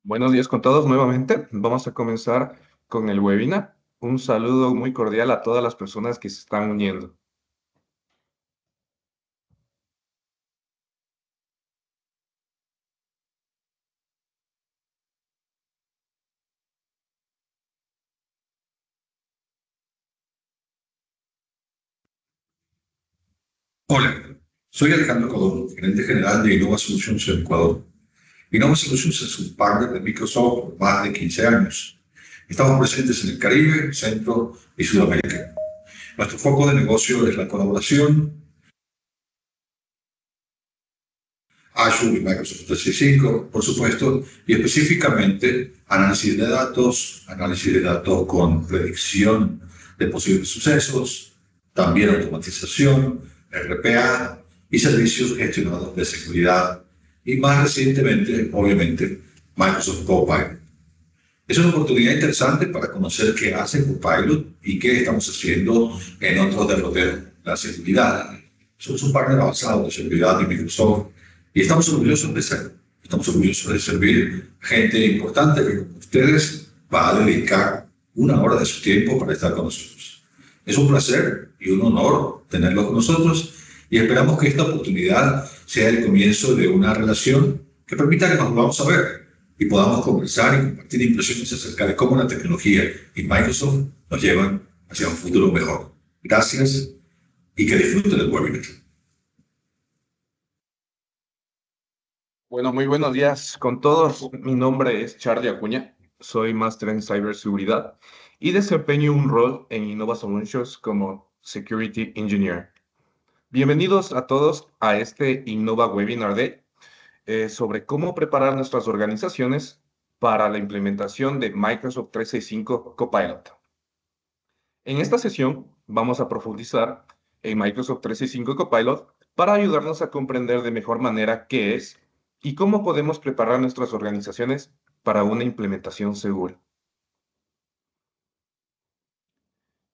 Buenos días con todos nuevamente. Vamos a comenzar con el webinar. Un saludo muy cordial a todas las personas que se están uniendo. Hola, soy Alejandro Codón, gerente general de Innova Solutions en Ecuador. Innova Solutions es un partner de Microsoft por más de 15 años. Estamos presentes en el Caribe, Centro y Sudamérica. Nuestro foco de negocio es la colaboración, Azure y Microsoft 365, por supuesto, y específicamente análisis de datos con predicción de posibles sucesos, también automatización, RPA y servicios gestionados de seguridad y más recientemente, obviamente, Microsoft Copilot. Es una oportunidad interesante para conocer qué hace Copilot y qué estamos haciendo en otros derroteros. La seguridad. Somos un partner avanzado de seguridad de Microsoft y estamos orgullosos de ser. Estamos orgullosos de servir gente importante que, como ustedes, va a dedicar una hora de su tiempo para estar con nosotros. Es un placer y un honor tenerlos con nosotros y esperamos que esta oportunidad sea el comienzo de una relación que permita que nos vamos a ver y podamos conversar y compartir impresiones acerca de cómo la tecnología y Microsoft nos llevan hacia un futuro mejor. Gracias y que disfruten del webinar. Bueno, muy buenos días con todos. Mi nombre es Charlie Acuña. Soy máster en ciberseguridad y desempeño un rol en Innova Solutions como Security Engineer. Bienvenidos a todos a este Innova Webinar Day sobre cómo preparar nuestras organizaciones para la implementación de Microsoft 365 Copilot. En esta sesión vamos a profundizar en Microsoft 365 Copilot para ayudarnos a comprender de mejor manera qué es y cómo podemos preparar nuestras organizaciones para una implementación segura.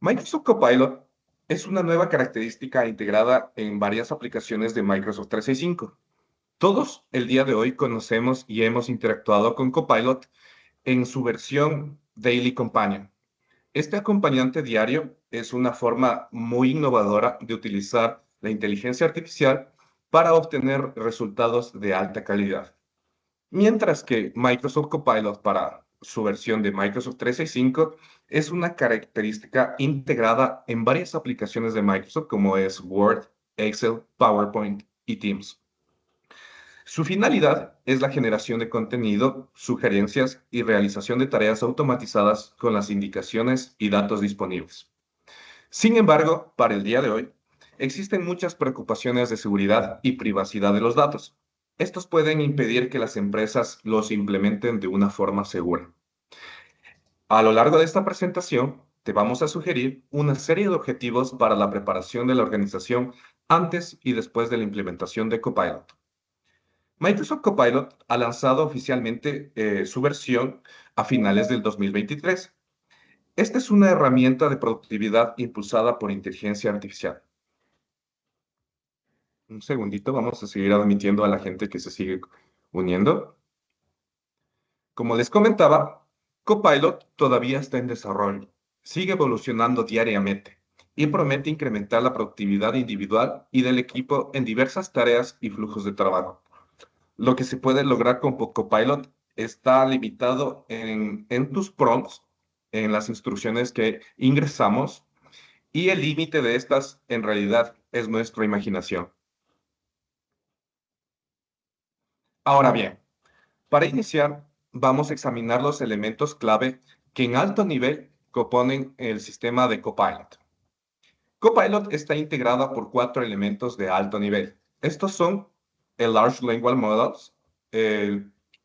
Microsoft Copilot es una nueva característica integrada en varias aplicaciones de Microsoft 365. Todos el día de hoy conocemos y hemos interactuado con Copilot en su versión Daily Companion. Este acompañante diario es una forma muy innovadora de utilizar la inteligencia artificial para obtener resultados de alta calidad. Mientras que Microsoft Copilot para su versión de Microsoft 365 es una característica integrada en varias aplicaciones de Microsoft como es Word, Excel, PowerPoint y Teams. Su finalidad es la generación de contenido, sugerencias y realización de tareas automatizadas con las indicaciones y datos disponibles. Sin embargo, para el día de hoy, existen muchas preocupaciones de seguridad y privacidad de los datos. Estos pueden impedir que las empresas los implementen de una forma segura. A lo largo de esta presentación, te vamos a sugerir una serie de objetivos para la preparación de la organización antes y después de la implementación de Copilot. Microsoft Copilot ha lanzado oficialmente su versión a finales del 2023. Esta es una herramienta de productividad impulsada por inteligencia artificial. Un segundito, vamos a seguir admitiendo a la gente que se sigue uniendo. Como les comentaba, Copilot todavía está en desarrollo, sigue evolucionando diariamente y promete incrementar la productividad individual y del equipo en diversas tareas y flujos de trabajo. Lo que se puede lograr con Copilot está limitado en tus prompts, en las instrucciones que ingresamos, y el límite de estas en realidad es nuestra imaginación. Ahora bien, para iniciar, vamos a examinar los elementos clave que en alto nivel componen el sistema de Copilot. Copilot está integrada por cuatro elementos de alto nivel. Estos son el Large Language Models,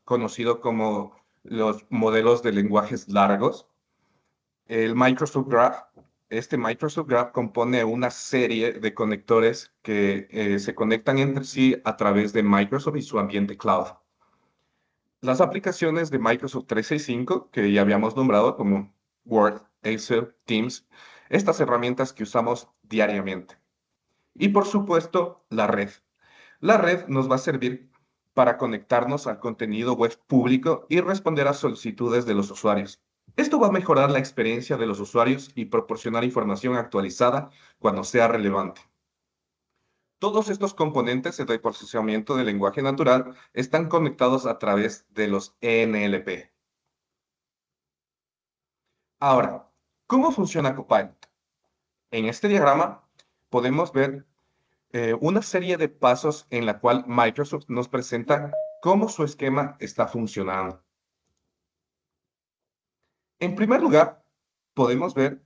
conocido como los modelos de lenguajes largos, el Microsoft Graph. Este Microsoft Graph compone una serie de conectores que se conectan entre sí a través de Microsoft y su ambiente cloud. Las aplicaciones de Microsoft 365, que ya habíamos nombrado como Word, Excel, Teams, estas herramientas que usamos diariamente. Y por supuesto, la red. La red nos va a servir para conectarnos al contenido web público y responder a solicitudes de los usuarios. Esto va a mejorar la experiencia de los usuarios y proporcionar información actualizada cuando sea relevante. Todos estos componentes de procesamiento del lenguaje natural están conectados a través de los NLP. Ahora, ¿cómo funciona Copilot? En este diagrama podemos ver una serie de pasos en la cual Microsoft nos presenta cómo su esquema está funcionando. En primer lugar, podemos ver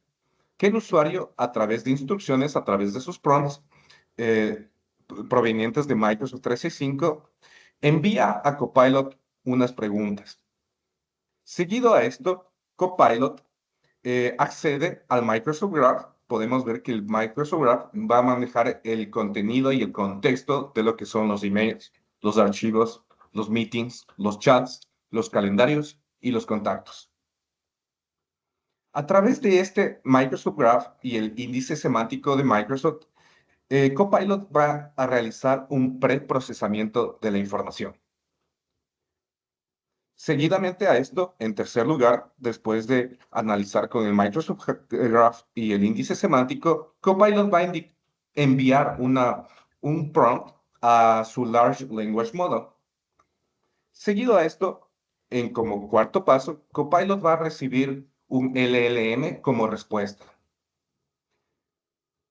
que el usuario, a través de instrucciones, a través de sus prompts eh, provenientes de Microsoft 365, envía a Copilot unas preguntas. Seguido a esto, Copilot accede al Microsoft Graph. Podemos ver que el Microsoft Graph va a manejar el contenido y el contexto de lo que son los emails, los archivos, los meetings, los chats, los calendarios y los contactos. A través de este Microsoft Graph y el índice semántico de Microsoft, Copilot va a realizar un preprocesamiento de la información. Seguidamente a esto, en tercer lugar, después de analizar con el Microsoft Graph y el índice semántico, Copilot va a enviar un prompt a su Large Language Model. Seguido a esto, como cuarto paso, Copilot va a recibir un LLM como respuesta.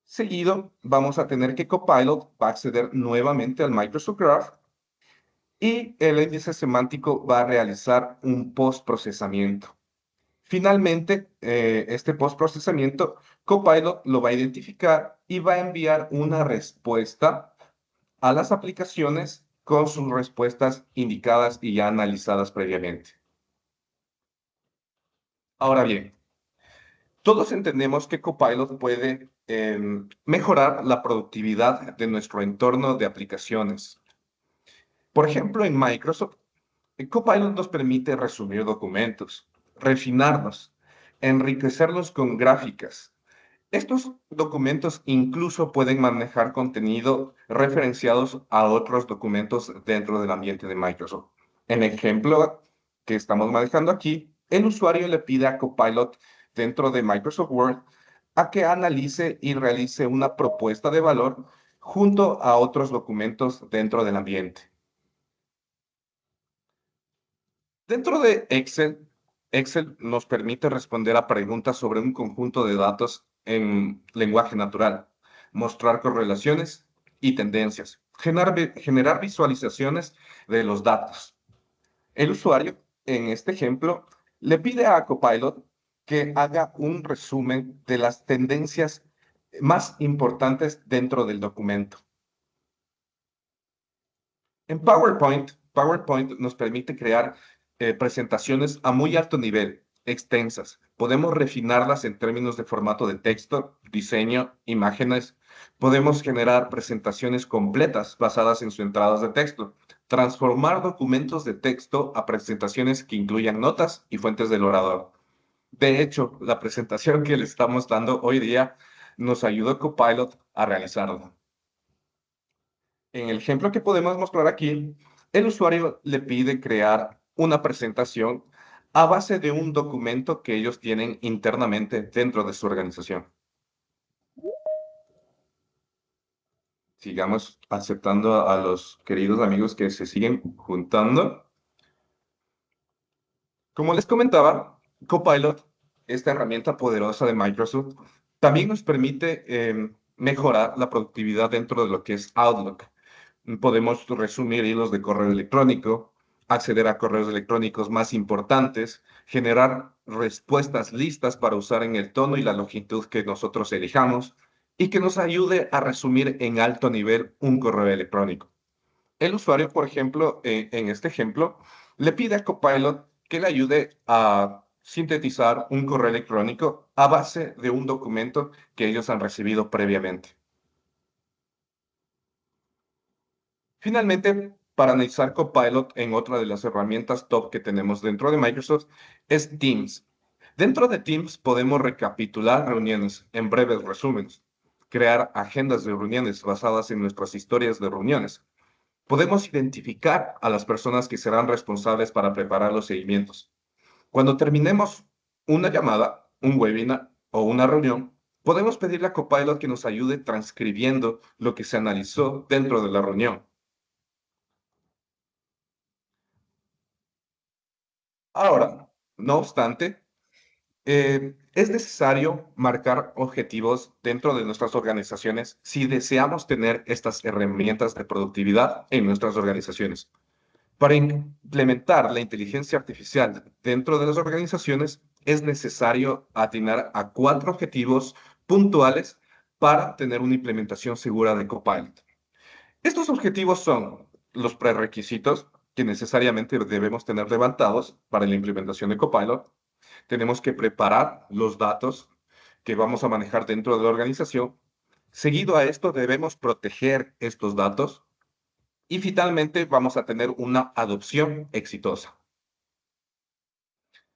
Seguido, vamos a tener que Copilot va a acceder nuevamente al Microsoft Graph y el índice semántico va a realizar un postprocesamiento. Finalmente, este postprocesamiento, Copilot lo va a identificar y va a enviar una respuesta a las aplicaciones con sus respuestas indicadas y ya analizadas previamente. Ahora bien, todos entendemos que Copilot puede mejorar la productividad de nuestro entorno de aplicaciones. Por ejemplo, en Microsoft, Copilot nos permite resumir documentos, refinarlos, enriquecerlos con gráficas. Estos documentos incluso pueden manejar contenido referenciados a otros documentos dentro del ambiente de Microsoft. En el ejemplo que estamos manejando aquí, el usuario le pide a Copilot dentro de Microsoft Word a que analice y realice una propuesta de valor junto a otros documentos dentro del ambiente. Dentro de Excel, Excel nos permite responder a preguntas sobre un conjunto de datos en lenguaje natural, mostrar correlaciones y tendencias, generar visualizaciones de los datos. El usuario, en este ejemplo, le pide a Copilot que haga un resumen de las tendencias más importantes dentro del documento. En PowerPoint nos permite crear presentaciones a muy alto nivel, extensas. Podemos refinarlas en términos de formato de texto, diseño, imágenes. Podemos generar presentaciones completas basadas en sus entradas de texto. Transformar documentos de texto a presentaciones que incluyan notas y fuentes del orador. De hecho, la presentación que le estamos dando hoy día nos ayuda Copilot a realizarla. En el ejemplo que podemos mostrar aquí, el usuario le pide crear una presentación a base de un documento que ellos tienen internamente dentro de su organización. Sigamos aceptando a los queridos amigos que se siguen juntando. Como les comentaba, Copilot, esta herramienta poderosa de Microsoft, también nos permite mejorar la productividad dentro de lo que es Outlook. Podemos resumir hilos de correo electrónico, acceder a correos electrónicos más importantes, generar respuestas listas para usar en el tono y la longitud que nosotros elijamos y que nos ayude a resumir en alto nivel un correo electrónico. El usuario, por ejemplo, en este ejemplo, le pide a Copilot que le ayude a sintetizar un correo electrónico a base de un documento que ellos han recibido previamente. Finalmente, para analizar Copilot en otra de las herramientas top que tenemos dentro de Microsoft es Teams. Dentro de Teams podemos recapitular reuniones en breves resúmenes, crear agendas de reuniones basadas en nuestras historias de reuniones, Podemos identificar a las personas que serán responsables para preparar los seguimientos. Cuando terminemos una llamada, un webinar o una reunión, podemos pedirle a Copilot que nos ayude transcribiendo lo que se analizó dentro de la reunión. Ahora, no obstante, es necesario marcar objetivos dentro de nuestras organizaciones si deseamos tener estas herramientas de productividad en nuestras organizaciones. Para implementar la inteligencia artificial dentro de las organizaciones, es necesario atinar a 4 objetivos puntuales para tener una implementación segura de Copilot. Estos objetivos son los prerequisitos que necesariamente debemos tener levantados para la implementación de Copilot. Tenemos que preparar los datos que vamos a manejar dentro de la organización. Seguido a esto, debemos proteger estos datos y finalmente vamos a tener una adopción exitosa.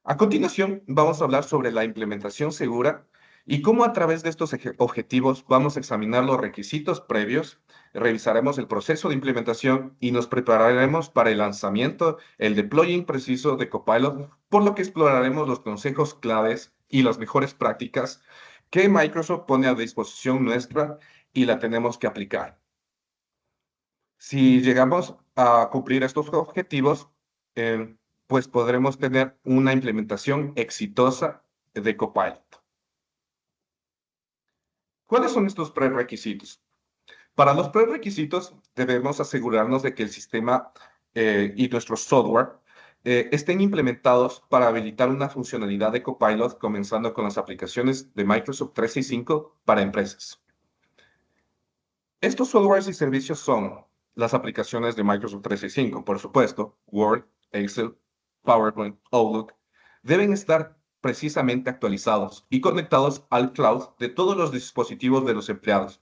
A continuación, vamos a hablar sobre la implementación segura y cómo a través de estos objetivos vamos a examinar los requisitos previos, revisaremos el proceso de implementación y nos prepararemos para el lanzamiento, el deploying preciso de Copilot, por lo que exploraremos los consejos claves y las mejores prácticas que Microsoft pone a disposición nuestra y la tenemos que aplicar. Si llegamos a cumplir estos objetivos, eh, pues podremos tener una implementación exitosa de Copilot. ¿Cuáles son estos prerequisitos? Para los prerequisitos debemos asegurarnos de que el sistema y nuestro software estén implementados para habilitar una funcionalidad de Copilot, comenzando con las aplicaciones de Microsoft 365 para empresas. Estos softwares y servicios son las aplicaciones de Microsoft 365, por supuesto, Word, Excel, PowerPoint, Outlook, deben estar precisamente actualizados y conectados al cloud de todos los dispositivos de los empleados.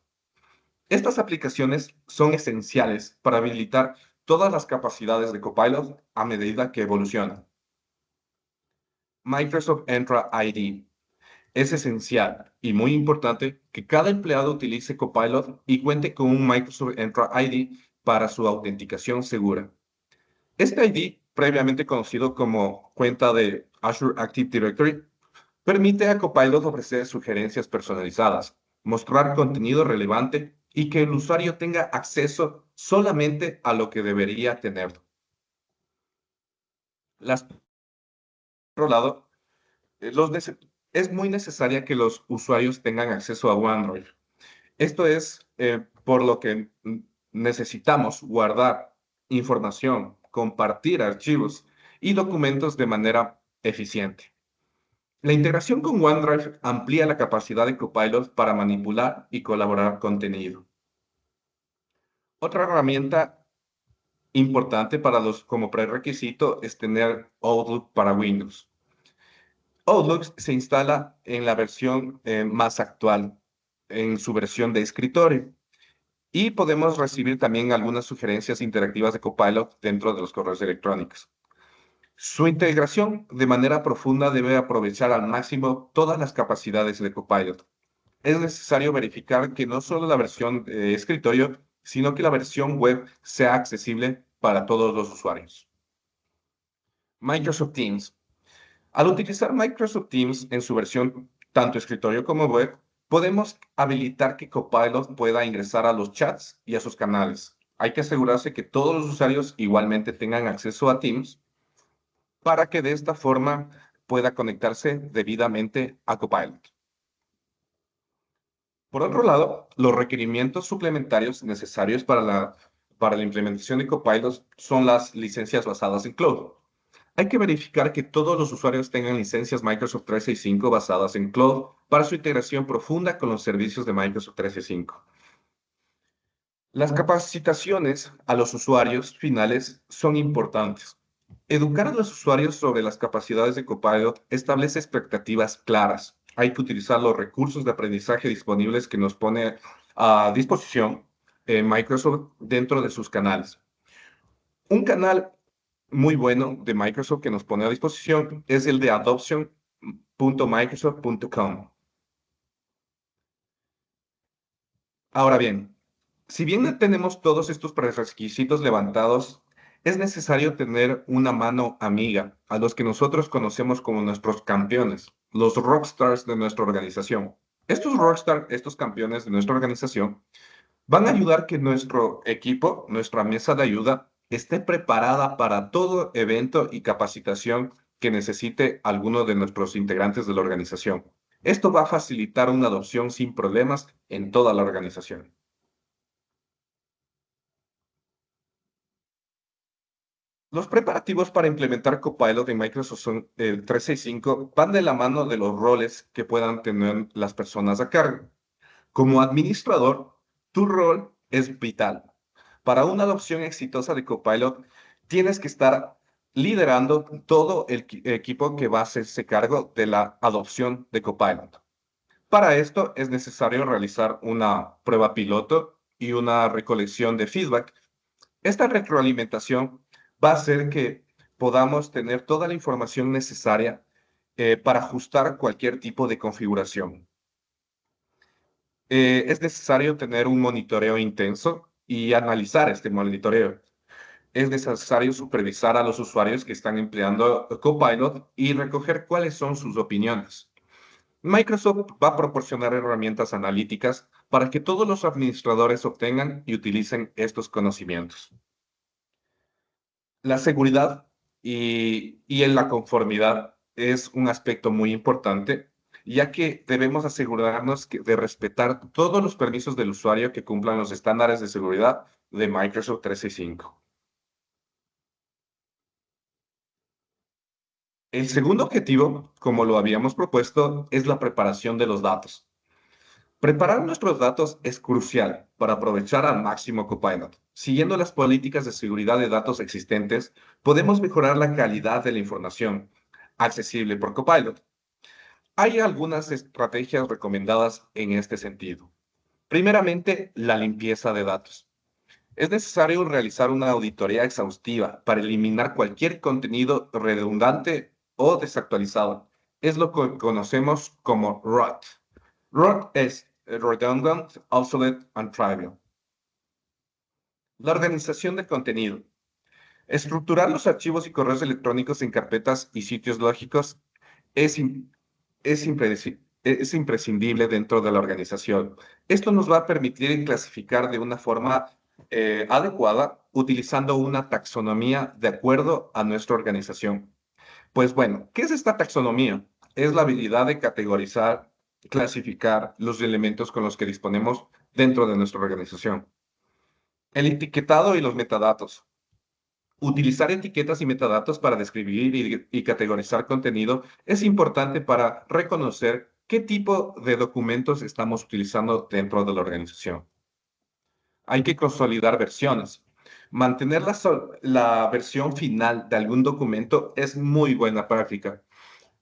Estas aplicaciones son esenciales para habilitar todas las capacidades de Copilot a medida que evolucionan. Microsoft Entra ID. Es esencial y muy importante que cada empleado utilice Copilot y cuente con un Microsoft Entra ID para su autenticación segura. Este ID, previamente conocido como cuenta de Azure Active Directory, permite a Copilot ofrecer sugerencias personalizadas, mostrar contenido relevante y que el usuario tenga acceso solamente a lo que debería tener. Por otro lado, es muy necesaria que los usuarios tengan acceso a OneDrive. Esto es por lo que necesitamos guardar información, compartir archivos y documentos de manera eficiente. La integración con OneDrive amplía la capacidad de Copilot para manipular y colaborar contenido. Otra herramienta importante como prerequisito es tener Outlook para Windows. Outlook se instala en la versión más actual, en su versión de escritorio. Y podemos recibir también algunas sugerencias interactivas de Copilot dentro de los correos electrónicos. Su integración de manera profunda debe aprovechar al máximo todas las capacidades de Copilot. Es necesario verificar que no solo la versión de escritorio, sino que la versión web sea accesible para todos los usuarios. Microsoft Teams. Al utilizar Microsoft Teams en su versión tanto escritorio como web, podemos habilitar que Copilot pueda ingresar a los chats y a sus canales. Hay que asegurarse que todos los usuarios igualmente tengan acceso a Teams para que de esta forma pueda conectarse debidamente a Copilot. Por otro lado, los requerimientos suplementarios necesarios para la implementación de Copilot son las licencias basadas en cloud. Hay que verificar que todos los usuarios tengan licencias Microsoft 365 basadas en cloud para su integración profunda con los servicios de Microsoft 365. Las capacitaciones a los usuarios finales son importantes. Educar a los usuarios sobre las capacidades de Copilot establece expectativas claras. Hay que utilizar los recursos de aprendizaje disponibles que nos pone a disposición Microsoft dentro de sus canales. Un canal muy bueno de Microsoft que nos pone a disposición es el de adoption.microsoft.com. Ahora bien, Si bien no tenemos todos estos prerequisitos levantados, es necesario tener una mano amiga a los que nosotros conocemos como nuestros campeones, los rockstars de nuestra organización. Estos rockstars, estos campeones de nuestra organización, van a ayudar que nuestro equipo, nuestra mesa de ayuda, esté preparada para todo evento y capacitación que necesite alguno de nuestros integrantes de la organización. Esto va a facilitar una adopción sin problemas en toda la organización. Los preparativos para implementar Copilot en Microsoft 365 van de la mano de los roles que puedan tener las personas a cargo. Como administrador, tu rol es vital. Para una adopción exitosa de Copilot, tienes que estar liderando todo el equipo que va a hacerse cargo de la adopción de Copilot. Para esto es necesario realizar una prueba piloto y una recolección de feedback. Esta retroalimentación va a hacer que podamos tener toda la información necesaria para ajustar cualquier tipo de configuración. Es necesario tener un monitoreo intenso y analizar este monitoreo. Es necesario supervisar a los usuarios que están empleando Copilot y recoger cuáles son sus opiniones. Microsoft va a proporcionar herramientas analíticas para que todos los administradores obtengan y utilicen estos conocimientos. La seguridad y en la conformidad es un aspecto muy importante, ya que debemos asegurarnos de respetar todos los permisos del usuario que cumplan los estándares de seguridad de Microsoft 365. El segundo objetivo, como lo habíamos propuesto, es la preparación de los datos. Preparar nuestros datos es crucial para aprovechar al máximo Copilot. Siguiendo las políticas de seguridad de datos existentes, podemos mejorar la calidad de la información accesible por Copilot. Hay algunas estrategias recomendadas en este sentido. Primeramente, la limpieza de datos. Es necesario realizar una auditoría exhaustiva para eliminar cualquier contenido redundante o desactualizado. Es lo que conocemos como ROT. ROT es Redundant, Obsolete and Trivial. La organización de contenido. Estructurar los archivos y correos electrónicos en carpetas y sitios lógicos es, es imprescindible dentro de la organización. Esto nos va a permitir clasificar de una forma adecuada utilizando una taxonomía de acuerdo a nuestra organización. Pues bueno, ¿qué es esta taxonomía? Es la habilidad de categorizar, clasificar los elementos con los que disponemos dentro de nuestra organización. El etiquetado y los metadatos. Utilizar etiquetas y metadatos para describir y categorizar contenido es importante para reconocer qué tipo de documentos estamos utilizando dentro de la organización. Hay que consolidar versiones. Mantener la versión final de algún documento es muy buena práctica.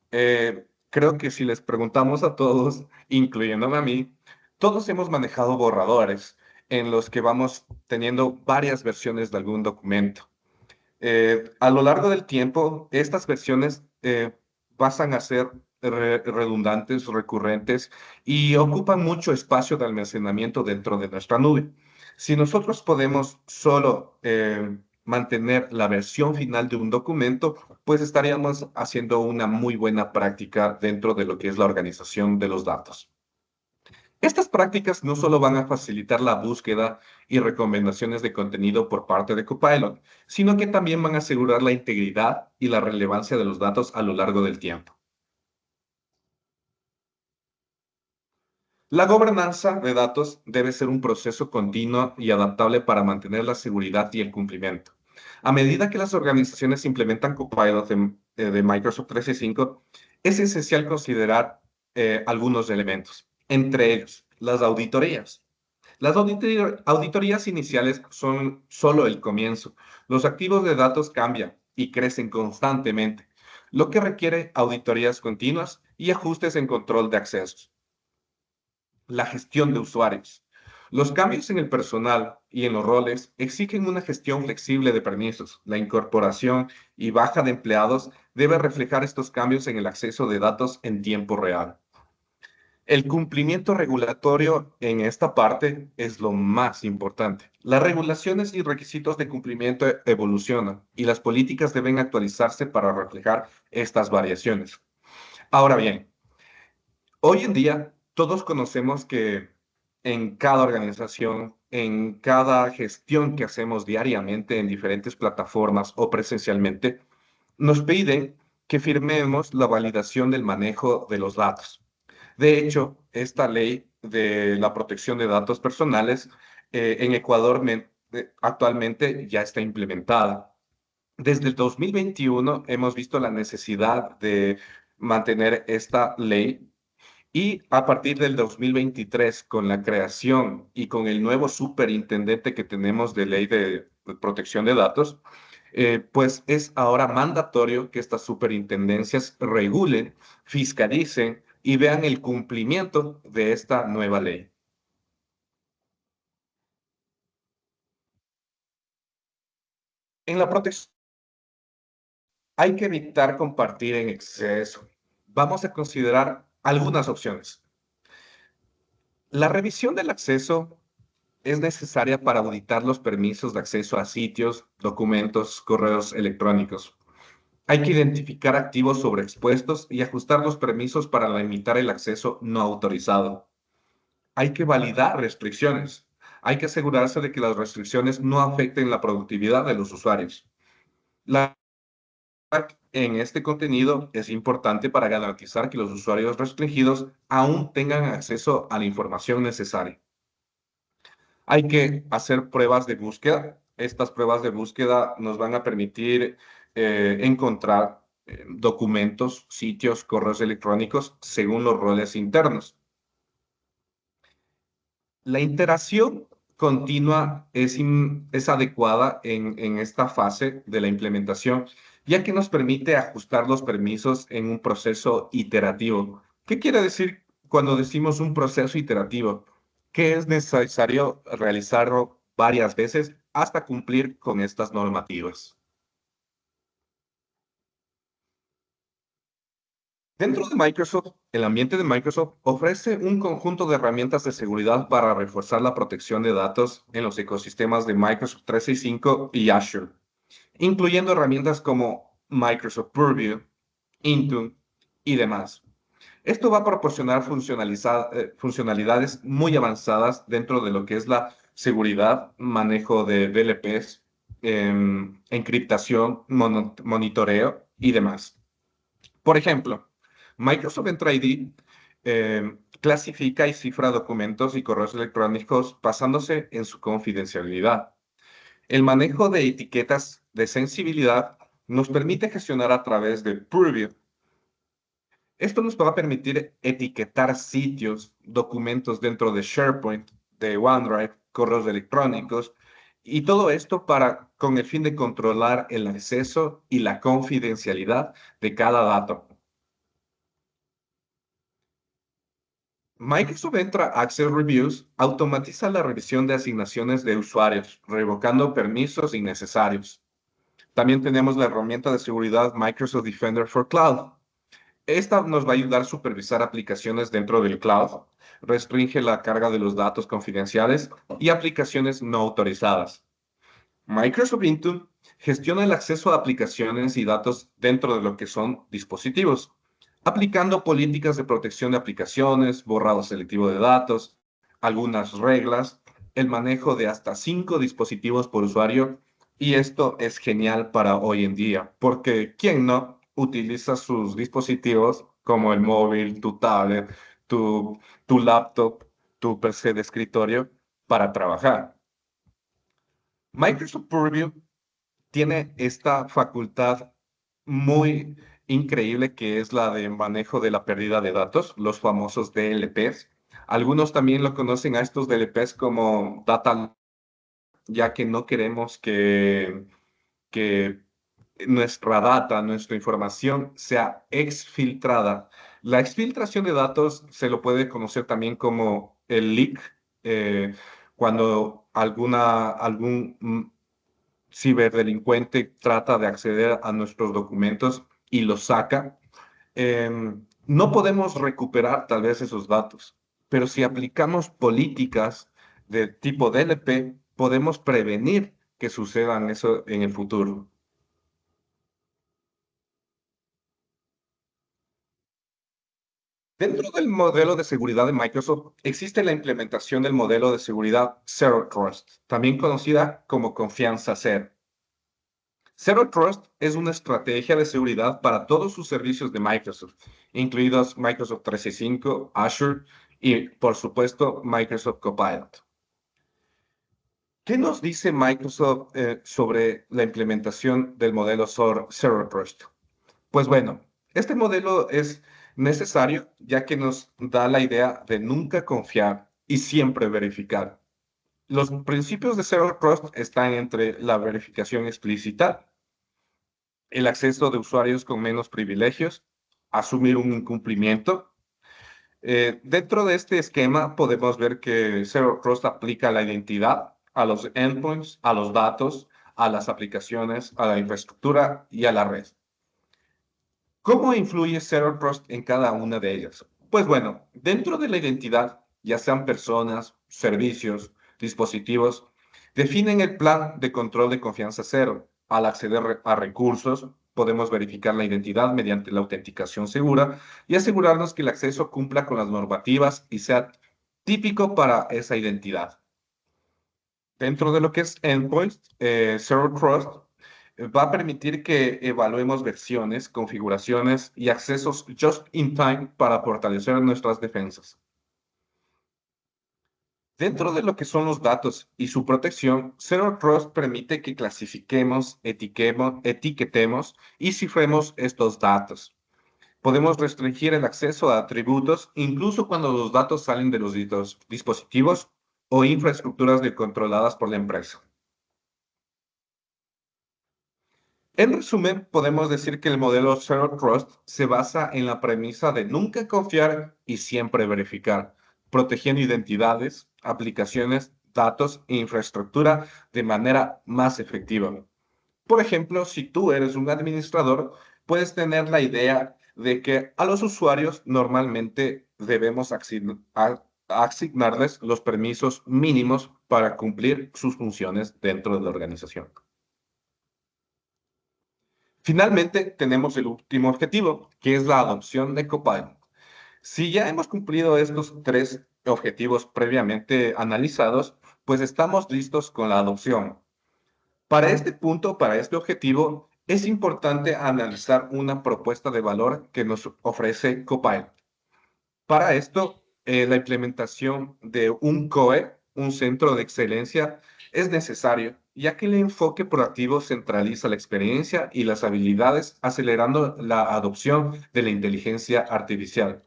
Creo que si les preguntamos a todos, incluyéndome a mí, todos hemos manejado borradores en los que vamos teniendo varias versiones de algún documento. A lo largo del tiempo, estas versiones pasan a ser redundantes, recurrentes y ocupan mucho espacio de almacenamiento dentro de nuestra nube. Si nosotros podemos solo mantener la versión final de un documento, pues estaríamos haciendo una muy buena práctica dentro de lo que es la organización de los datos. Estas prácticas no solo van a facilitar la búsqueda y recomendaciones de contenido por parte de Copilot, sino que también van a asegurar la integridad y la relevancia de los datos a lo largo del tiempo. La gobernanza de datos debe ser un proceso continuo y adaptable para mantener la seguridad y el cumplimiento. A medida que las organizaciones implementan Copilot de Microsoft 365, es esencial considerar algunos elementos, entre ellos las auditorías. Las auditorías iniciales son solo el comienzo. Los activos de datos cambian y crecen constantemente, lo que requiere auditorías continuas y ajustes en control de accesos. La gestión de usuarios. Los cambios en el personal y en los roles exigen una gestión flexible de permisos. La incorporación y baja de empleados debe reflejar estos cambios en el acceso de datos en tiempo real. El cumplimiento regulatorio en esta parte es lo más importante. Las regulaciones y requisitos de cumplimiento evolucionan y las políticas deben actualizarse para reflejar estas variaciones. Ahora bien, hoy en día todos conocemos que en cada organización, en cada gestión que hacemos diariamente en diferentes plataformas o presencialmente, nos piden que firmemos la validación del manejo de los datos. De hecho, esta ley de la protección de datos personales en Ecuador actualmente ya está implementada. Desde el 2021 hemos visto la necesidad de mantener esta ley y a partir del 2023, con la creación y con el nuevo superintendente que tenemos de ley de protección de datos, pues es ahora mandatorio que estas superintendencias regulen, fiscalicen y vean el cumplimiento de esta nueva ley. En la protección hay que evitar compartir en exceso. Vamos a considerar algunas opciones. La revisión del acceso es necesaria para auditar los permisos de acceso a sitios, documentos, correos electrónicos. Hay que identificar activos sobreexpuestos y ajustar los permisos para limitar el acceso no autorizado. Hay que validar restricciones. Hay que asegurarse de que las restricciones no afecten la productividad de los usuarios. La en este contenido es importante para garantizar que los usuarios restringidos aún tengan acceso a la información necesaria. Hay que hacer pruebas de búsqueda. Estas pruebas de búsqueda nos van a permitir encontrar documentos, sitios, correos electrónicos según los roles internos. La interacción continua es adecuada en esta fase de la implementación, ya que nos permite ajustar los permisos en un proceso iterativo. ¿Qué quiere decir cuando decimos un proceso iterativo? Que es necesario realizarlo varias veces hasta cumplir con estas normativas. Dentro de Microsoft, el ambiente de Microsoft ofrece un conjunto de herramientas de seguridad para reforzar la protección de datos en los ecosistemas de Microsoft 365 y Azure, incluyendo herramientas como Microsoft Purview, Intune y demás. Esto va a proporcionar funcionalidades muy avanzadas dentro de lo que es la seguridad, manejo de DLPs, encriptación, monitoreo y demás. Por ejemplo, Microsoft Entra ID clasifica y cifra documentos y correos electrónicos basándose en su confidencialidad. El manejo de etiquetas de sensibilidad nos permite gestionar a través de Purview. Esto nos va a permitir etiquetar sitios, documentos dentro de SharePoint, de OneDrive, correos electrónicos, y todo esto con el fin de controlar el acceso y la confidencialidad de cada dato. Microsoft Entra Access Reviews automatiza la revisión de asignaciones de usuarios, revocando permisos innecesarios. También tenemos la herramienta de seguridad Microsoft Defender for Cloud. Esta nos va a ayudar a supervisar aplicaciones dentro del cloud, restringe la carga de los datos confidenciales y aplicaciones no autorizadas. Microsoft Intune gestiona el acceso a aplicaciones y datos dentro de lo que son dispositivos, aplicando políticas de protección de aplicaciones, borrado selectivo de datos, algunas reglas, el manejo de hasta 5 dispositivos por usuario. Y esto es genial para hoy en día, porque ¿quién no utiliza sus dispositivos como el móvil, tu tablet, tu laptop, tu PC de escritorio para trabajar? Microsoft Purview tiene esta facultad muy increíble que es la de manejo de la pérdida de datos, los famosos DLPs. Algunos también lo conocen a estos DLPs como data, ya que no queremos que nuestra data, nuestra información sea exfiltrada. La exfiltración de datos se lo puede conocer también como el leak, cuando algún ciberdelincuente trata de acceder a nuestros documentos y los saca. No podemos recuperar tal vez esos datos, pero si aplicamos políticas de tipo DLP, podemos prevenir que sucedan eso en el futuro. Dentro del modelo de seguridad de Microsoft existe la implementación del modelo de seguridad Zero Trust, también conocida como confianza cero. Zero Trust es una estrategia de seguridad para todos sus servicios de Microsoft, incluidos Microsoft 365, Azure y, por supuesto, Microsoft Copilot. ¿Qué nos dice Microsoft sobre la implementación del modelo Zero Trust? Pues bueno, este modelo es necesario ya que nos da la idea de nunca confiar y siempre verificar. Los principios de Zero Trust están entre la verificación explícita, el acceso de usuarios con menos privilegios, asumir un incumplimiento. Dentro de este esquema podemos ver que Zero Trust aplica la identidad a los endpoints, a los datos, a las aplicaciones, a la infraestructura y a la red. ¿Cómo influye Zero Trust en cada una de ellas? Pues bueno, dentro de la identidad, ya sean personas, servicios, dispositivos, definen el plan de control de confianza cero. Al acceder a recursos, podemos verificar la identidad mediante la autenticación segura y asegurarnos que el acceso cumpla con las normativas y sea típico para esa identidad. Dentro de lo que es Endpoints, Zero Trust va a permitir que evaluemos versiones, configuraciones y accesos just in time para fortalecer nuestras defensas. Dentro de lo que son los datos y su protección, Zero Trust permite que clasifiquemos, etiquetemos y cifremos estos datos. Podemos restringir el acceso a atributos incluso cuando los datos salen de los dispositivos o infraestructuras controladas por la empresa. En resumen, podemos decir que el modelo Zero Trust se basa en la premisa de nunca confiar y siempre verificar, protegiendo identidades, aplicaciones, datos e infraestructura de manera más efectiva. Por ejemplo, si tú eres un administrador, puedes tener la idea de que a los usuarios normalmente debemos asignarles los permisos mínimos para cumplir sus funciones dentro de la organización. Finalmente, tenemos el último objetivo, que es la adopción de Copilot. Si ya hemos cumplido estos tres objetivos previamente analizados, pues estamos listos con la adopción. Para este punto, para este objetivo, es importante analizar una propuesta de valor que nos ofrece Copilot. Para esto, la implementación de un COE, un centro de excelencia, es necesario, ya que el enfoque proactivo centraliza la experiencia y las habilidades, acelerando la adopción de la inteligencia artificial.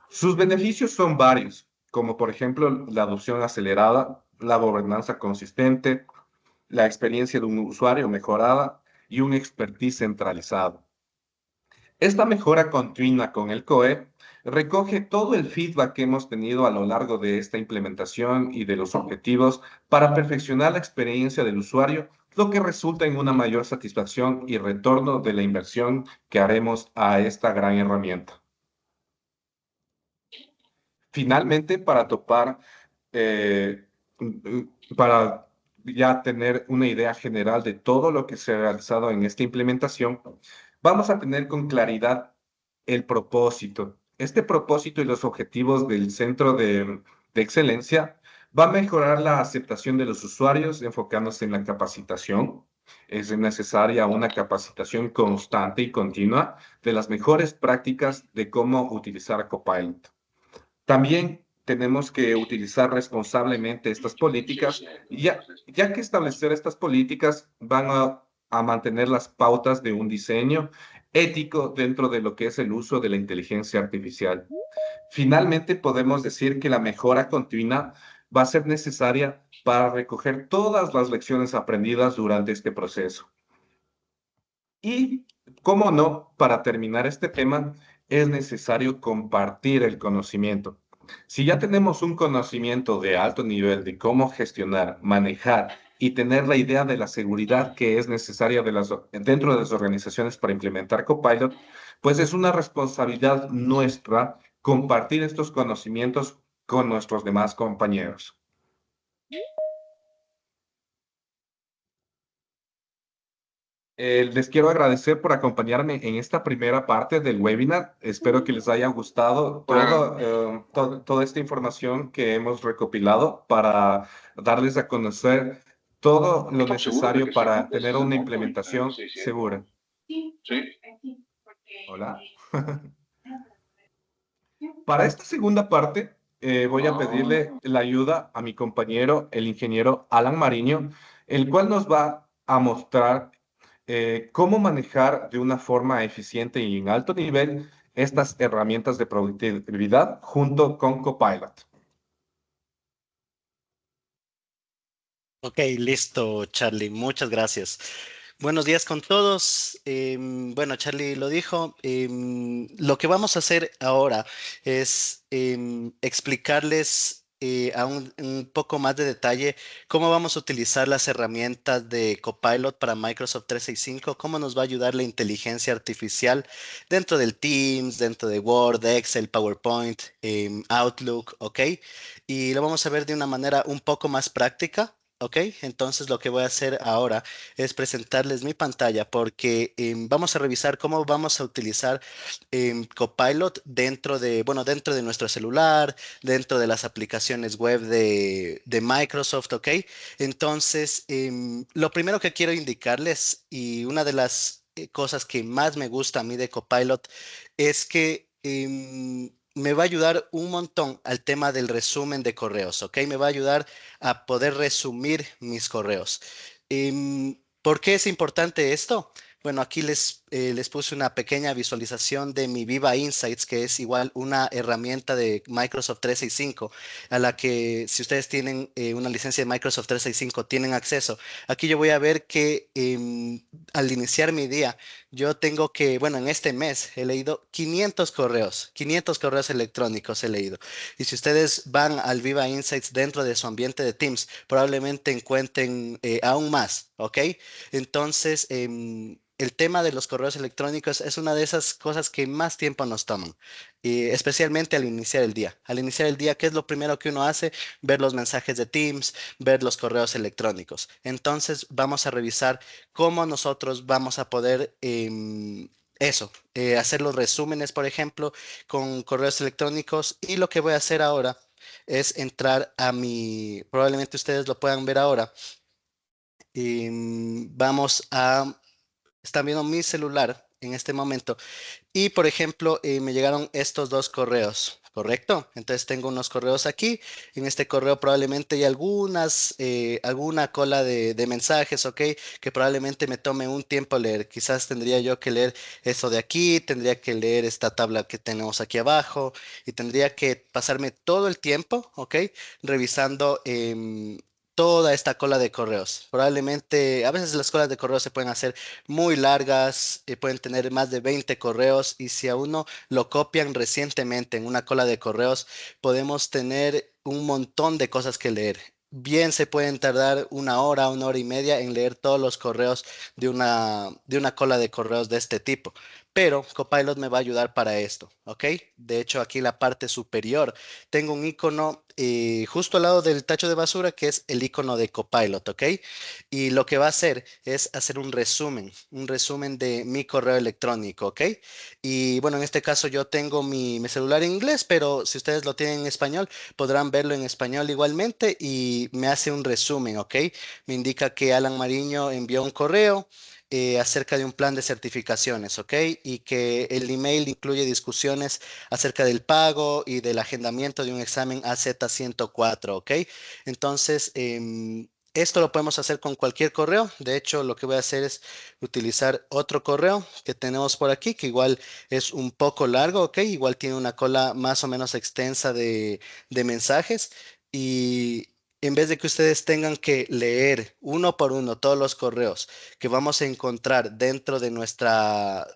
Sus beneficios son varios, como por ejemplo la adopción acelerada, la gobernanza consistente, la experiencia de un usuario mejorada y un expertise centralizado. Esta mejora continua con el COE recoge todo el feedback que hemos tenido a lo largo de esta implementación y de los objetivos para perfeccionar la experiencia del usuario, lo que resulta en una mayor satisfacción y retorno de la inversión que haremos a esta gran herramienta. Finalmente, para ya tener una idea general de todo lo que se ha realizado en esta implementación, vamos a tener con claridad el propósito. Este propósito y los objetivos del centro de excelencia va a mejorar la aceptación de los usuarios enfocándose en la capacitación. Es necesaria una capacitación constante y continua de las mejores prácticas de cómo utilizar Copilot. También tenemos que utilizar responsablemente estas políticas, ya que establecer estas políticas van a mantener las pautas de un diseño ético dentro de lo que es el uso de la inteligencia artificial. Finalmente, podemos decir que la mejora continua va a ser necesaria para recoger todas las lecciones aprendidas durante este proceso. Y, cómo no, para terminar este tema, es necesario compartir el conocimiento. Si ya tenemos un conocimiento de alto nivel de cómo gestionar, manejar y tener la idea de la seguridad que es necesaria dentro de las organizaciones para implementar Copilot, pues es una responsabilidad nuestra compartir estos conocimientos con nuestros demás compañeros. Les quiero agradecer por acompañarme en esta primera parte del webinar. Espero que les haya gustado toda esta información que hemos recopilado para darles a conocer todo lo necesario para tener una implementación segura. Hola. Para esta segunda parte, voy a pedirle la ayuda a mi compañero, el ingeniero Alan Mariño, el cual nos va a mostrar cómo manejar de una forma eficiente y en alto nivel estas herramientas de productividad junto con Copilot. Ok, listo, Charlie. Muchas gracias. Buenos días con todos. Bueno, Charlie lo dijo. Lo que vamos a hacer ahora es explicarles un poco más de detalle cómo vamos a utilizar las herramientas de Copilot para Microsoft 365, cómo nos va a ayudar la inteligencia artificial dentro del Teams, dentro de Word, Excel, PowerPoint, Outlook, ¿ok? Y lo vamos a ver de una manera un poco más práctica. Ok, entonces lo que voy a hacer ahora es presentarles mi pantalla porque vamos a revisar cómo vamos a utilizar Copilot bueno, dentro de nuestro celular, dentro de las aplicaciones web de Microsoft, ¿ok? Entonces, lo primero que quiero indicarles y una de las cosas que más me gusta a mí de Copilot es que me va a ayudar un montón al tema del resumen de correos, ¿ok? Me va a ayudar a poder resumir mis correos. ¿Por qué es importante esto? Bueno, aquí les puse una pequeña visualización de mi Viva Insights, que es igual una herramienta de Microsoft 365, a la que si ustedes tienen una licencia de Microsoft 365, tienen acceso. Aquí yo voy a ver que al iniciar mi día, yo tengo que, bueno, en este mes he leído 500 correos electrónicos he leído. Y si ustedes van al Viva Insights dentro de su ambiente de Teams, probablemente encuentren aún más, ¿ok? Entonces, el tema de los correos electrónicos es una de esas cosas que más tiempo nos toman, y especialmente al iniciar el día. Al iniciar el día, ¿qué es lo primero que uno hace? Ver los mensajes de Teams, ver los correos electrónicos. Entonces, vamos a revisar cómo nosotros vamos a poder hacer los resúmenes, por ejemplo, con correos electrónicos. Y lo que voy a hacer ahora es entrar a probablemente ustedes lo puedan ver ahora. Están viendo mi celular en este momento y, por ejemplo, me llegaron estos dos correos, ¿correcto? Entonces tengo unos correos aquí. En este correo probablemente hay alguna cola de mensajes, ¿ok? Que probablemente me tome un tiempo leer. Quizás tendría yo que leer esto de aquí, tendría que leer esta tabla que tenemos aquí abajo y tendría que pasarme todo el tiempo, ¿ok? Revisando toda esta cola de correos. Probablemente, a veces las colas de correos se pueden hacer muy largas, pueden tener más de 20 correos y si a uno lo copian recientemente en una cola de correos, podemos tener un montón de cosas que leer. Bien se pueden tardar una hora y media en leer todos los correos de una cola de correos de este tipo. Pero Copilot me va a ayudar para esto, ¿ok? De hecho, aquí en la parte superior tengo un icono justo al lado del tacho de basura que es el icono de Copilot, ¿ok? Y lo que va a hacer es hacer un resumen de mi correo electrónico, ¿ok? Y bueno, en este caso yo tengo mi celular en inglés, pero si ustedes lo tienen en español, podrán verlo en español igualmente y me hace un resumen, ¿ok? Me indica que Alan Mariño envió un correo acerca de un plan de certificaciones, ¿ok? Y que el email incluye discusiones acerca del pago y del agendamiento de un examen AZ-104, ¿ok? Entonces, esto lo podemos hacer con cualquier correo. De hecho, lo que voy a hacer es utilizar otro correo que tenemos por aquí, que igual es un poco largo, ¿ok? Igual tiene una cola más o menos extensa de mensajes. Y en vez de que ustedes tengan que leer uno por uno todos los correos que vamos a encontrar dentro de nuestra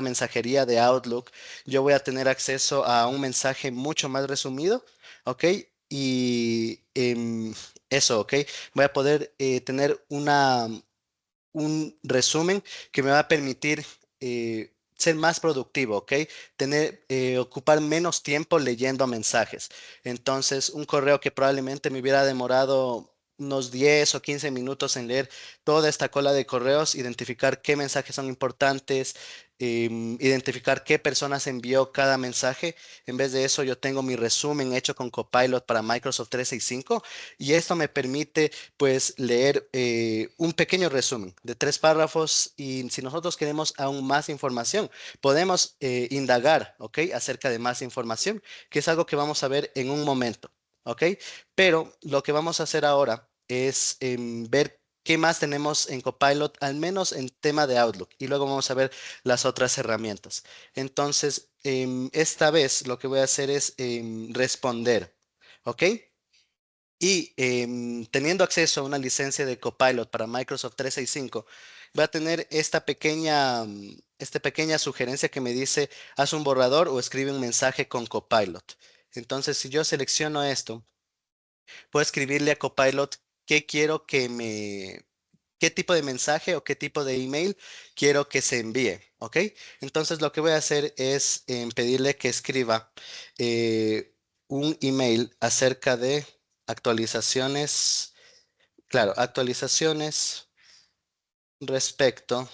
mensajería de Outlook, yo voy a tener acceso a un mensaje mucho más resumido, ¿ok? y eso, ¿ok? Voy a poder tener un resumen que me va a permitir ser más productivo, ¿ok? Ocupar menos tiempo leyendo mensajes. Entonces, un correo que probablemente me hubiera demorado unos 10 o 15 minutos en leer toda esta cola de correos, identificar qué mensajes son importantes, identificar qué personas envió cada mensaje. En vez de eso, yo tengo mi resumen hecho con Copilot para Microsoft 365 y esto me permite pues leer un pequeño resumen de 3 párrafos y si nosotros queremos aún más información, podemos indagar, ¿ok? Acerca de más información, que es algo que vamos a ver en un momento, ¿ok? Pero lo que vamos a hacer ahora es ver qué más tenemos en Copilot, al menos en tema de Outlook, y luego vamos a ver las otras herramientas. Entonces, esta vez lo que voy a hacer es responder, ¿ok? Y teniendo acceso a una licencia de Copilot para Microsoft 365, va a tener esta pequeña sugerencia que me dice, haz un borrador o escribe un mensaje con Copilot. Entonces, si yo selecciono esto, puedo escribirle a Copilot qué quiero qué tipo de mensaje o qué tipo de email quiero que se envíe, ¿ok? Entonces, lo que voy a hacer es pedirle que escriba un email acerca de actualizaciones, claro, actualizaciones respecto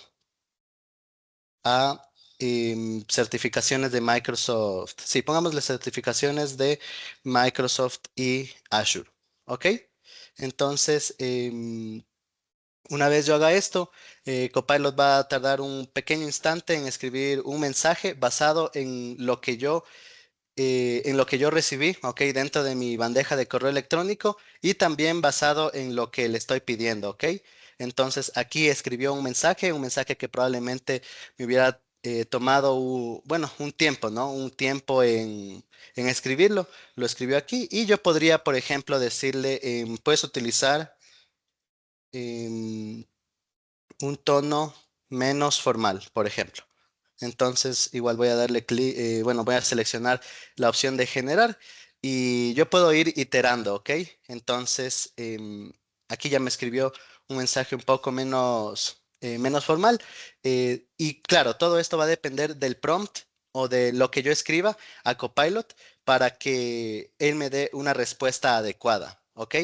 a certificaciones de Microsoft. Sí, pongámosle certificaciones de Microsoft y Azure, ¿ok? Entonces, una vez yo haga esto, Copilot va a tardar un pequeño instante en escribir un mensaje basado en lo que yo recibí, ok, dentro de mi bandeja de correo electrónico y también basado en lo que le estoy pidiendo, ok. Entonces aquí escribió un mensaje que probablemente me hubiera tomado, bueno, un tiempo, ¿no? Un tiempo en escribirlo. Lo escribió aquí y yo podría, por ejemplo, decirle, puedes utilizar em, un tono menos formal, por ejemplo. Entonces, igual voy a darle clic, bueno, voy a seleccionar la opción de generar y yo puedo ir iterando, ¿ok? Entonces, aquí ya me escribió un mensaje un poco menos formal. Y claro, todo esto va a depender del prompt o de lo que yo escriba a Copilot para que él me dé una respuesta adecuada, ¿ok?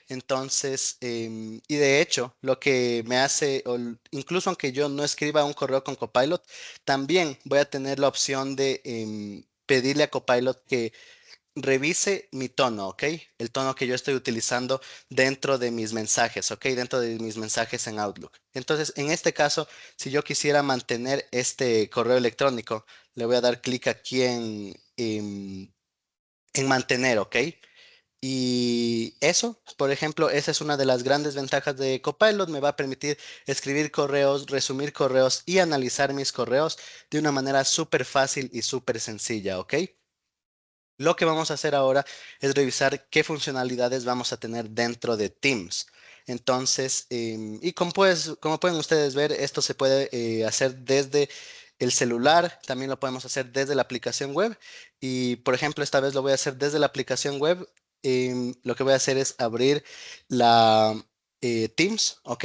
Entonces, y de hecho, lo que me hace, incluso aunque yo no escriba un correo con Copilot, también voy a tener la opción de pedirle a Copilot que revise mi tono, ¿ok? El tono que yo estoy utilizando dentro de mis mensajes, ¿ok? Dentro de mis mensajes en Outlook. Entonces, en este caso, si yo quisiera mantener este correo electrónico, le voy a dar clic aquí en mantener, ¿ok? Y eso, por ejemplo, esa es una de las grandes ventajas de Copilot. Me va a permitir escribir correos, resumir correos y analizar mis correos de una manera súper fácil y súper sencilla, ¿ok? Lo que vamos a hacer ahora es revisar qué funcionalidades vamos a tener dentro de Teams. Entonces, y como pueden ustedes ver, esto se puede hacer desde el celular, también lo podemos hacer desde la aplicación web. Y, por ejemplo, esta vez lo voy a hacer desde la aplicación web. Lo que voy a hacer es abrir la Teams, ¿ok?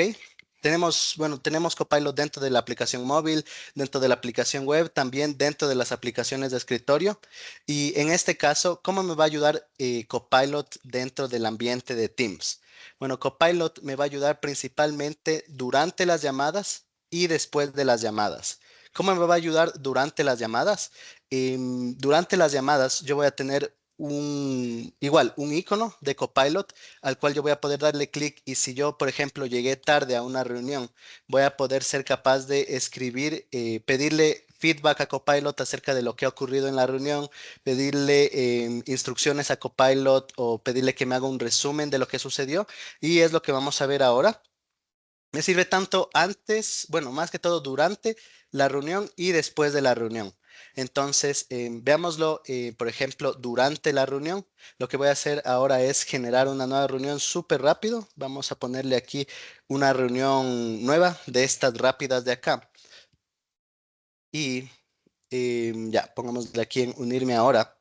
Tenemos Copilot dentro de la aplicación móvil, dentro de la aplicación web, también dentro de las aplicaciones de escritorio. Y en este caso, ¿cómo me va a ayudar Copilot dentro del ambiente de Teams? Bueno, Copilot me va a ayudar principalmente durante las llamadas y después de las llamadas. ¿Cómo me va a ayudar durante las llamadas? Durante las llamadas yo voy a tener un icono de Copilot al cual yo voy a poder darle clic y si yo, por ejemplo, llegué tarde a una reunión, voy a poder ser capaz de escribir, pedirle feedback a Copilot acerca de lo que ha ocurrido en la reunión, pedirle instrucciones a Copilot o pedirle que me haga un resumen de lo que sucedió. Y es lo que vamos a ver ahora. Me sirve tanto antes, bueno, más que todo durante la reunión y después de la reunión. Entonces, veámoslo, por ejemplo, durante la reunión. Lo que voy a hacer ahora es generar una nueva reunión súper rápido. Vamos a ponerle aquí una reunión nueva de estas rápidas de acá. Y ya, pongámosle aquí en unirme ahora.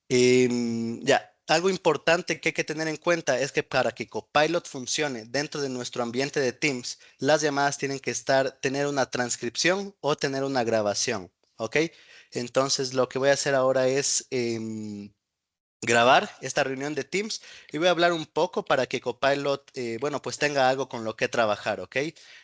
Ya, algo importante que hay que tener en cuenta es que para que Copilot funcione dentro de nuestro ambiente de Teams, las llamadas tienen que tener una transcripción o tener una grabación, ¿ok? Entonces, lo que voy a hacer ahora es grabar esta reunión de Teams y voy a hablar un poco para que Copilot, bueno, pues tenga algo con lo que trabajar, ¿ok?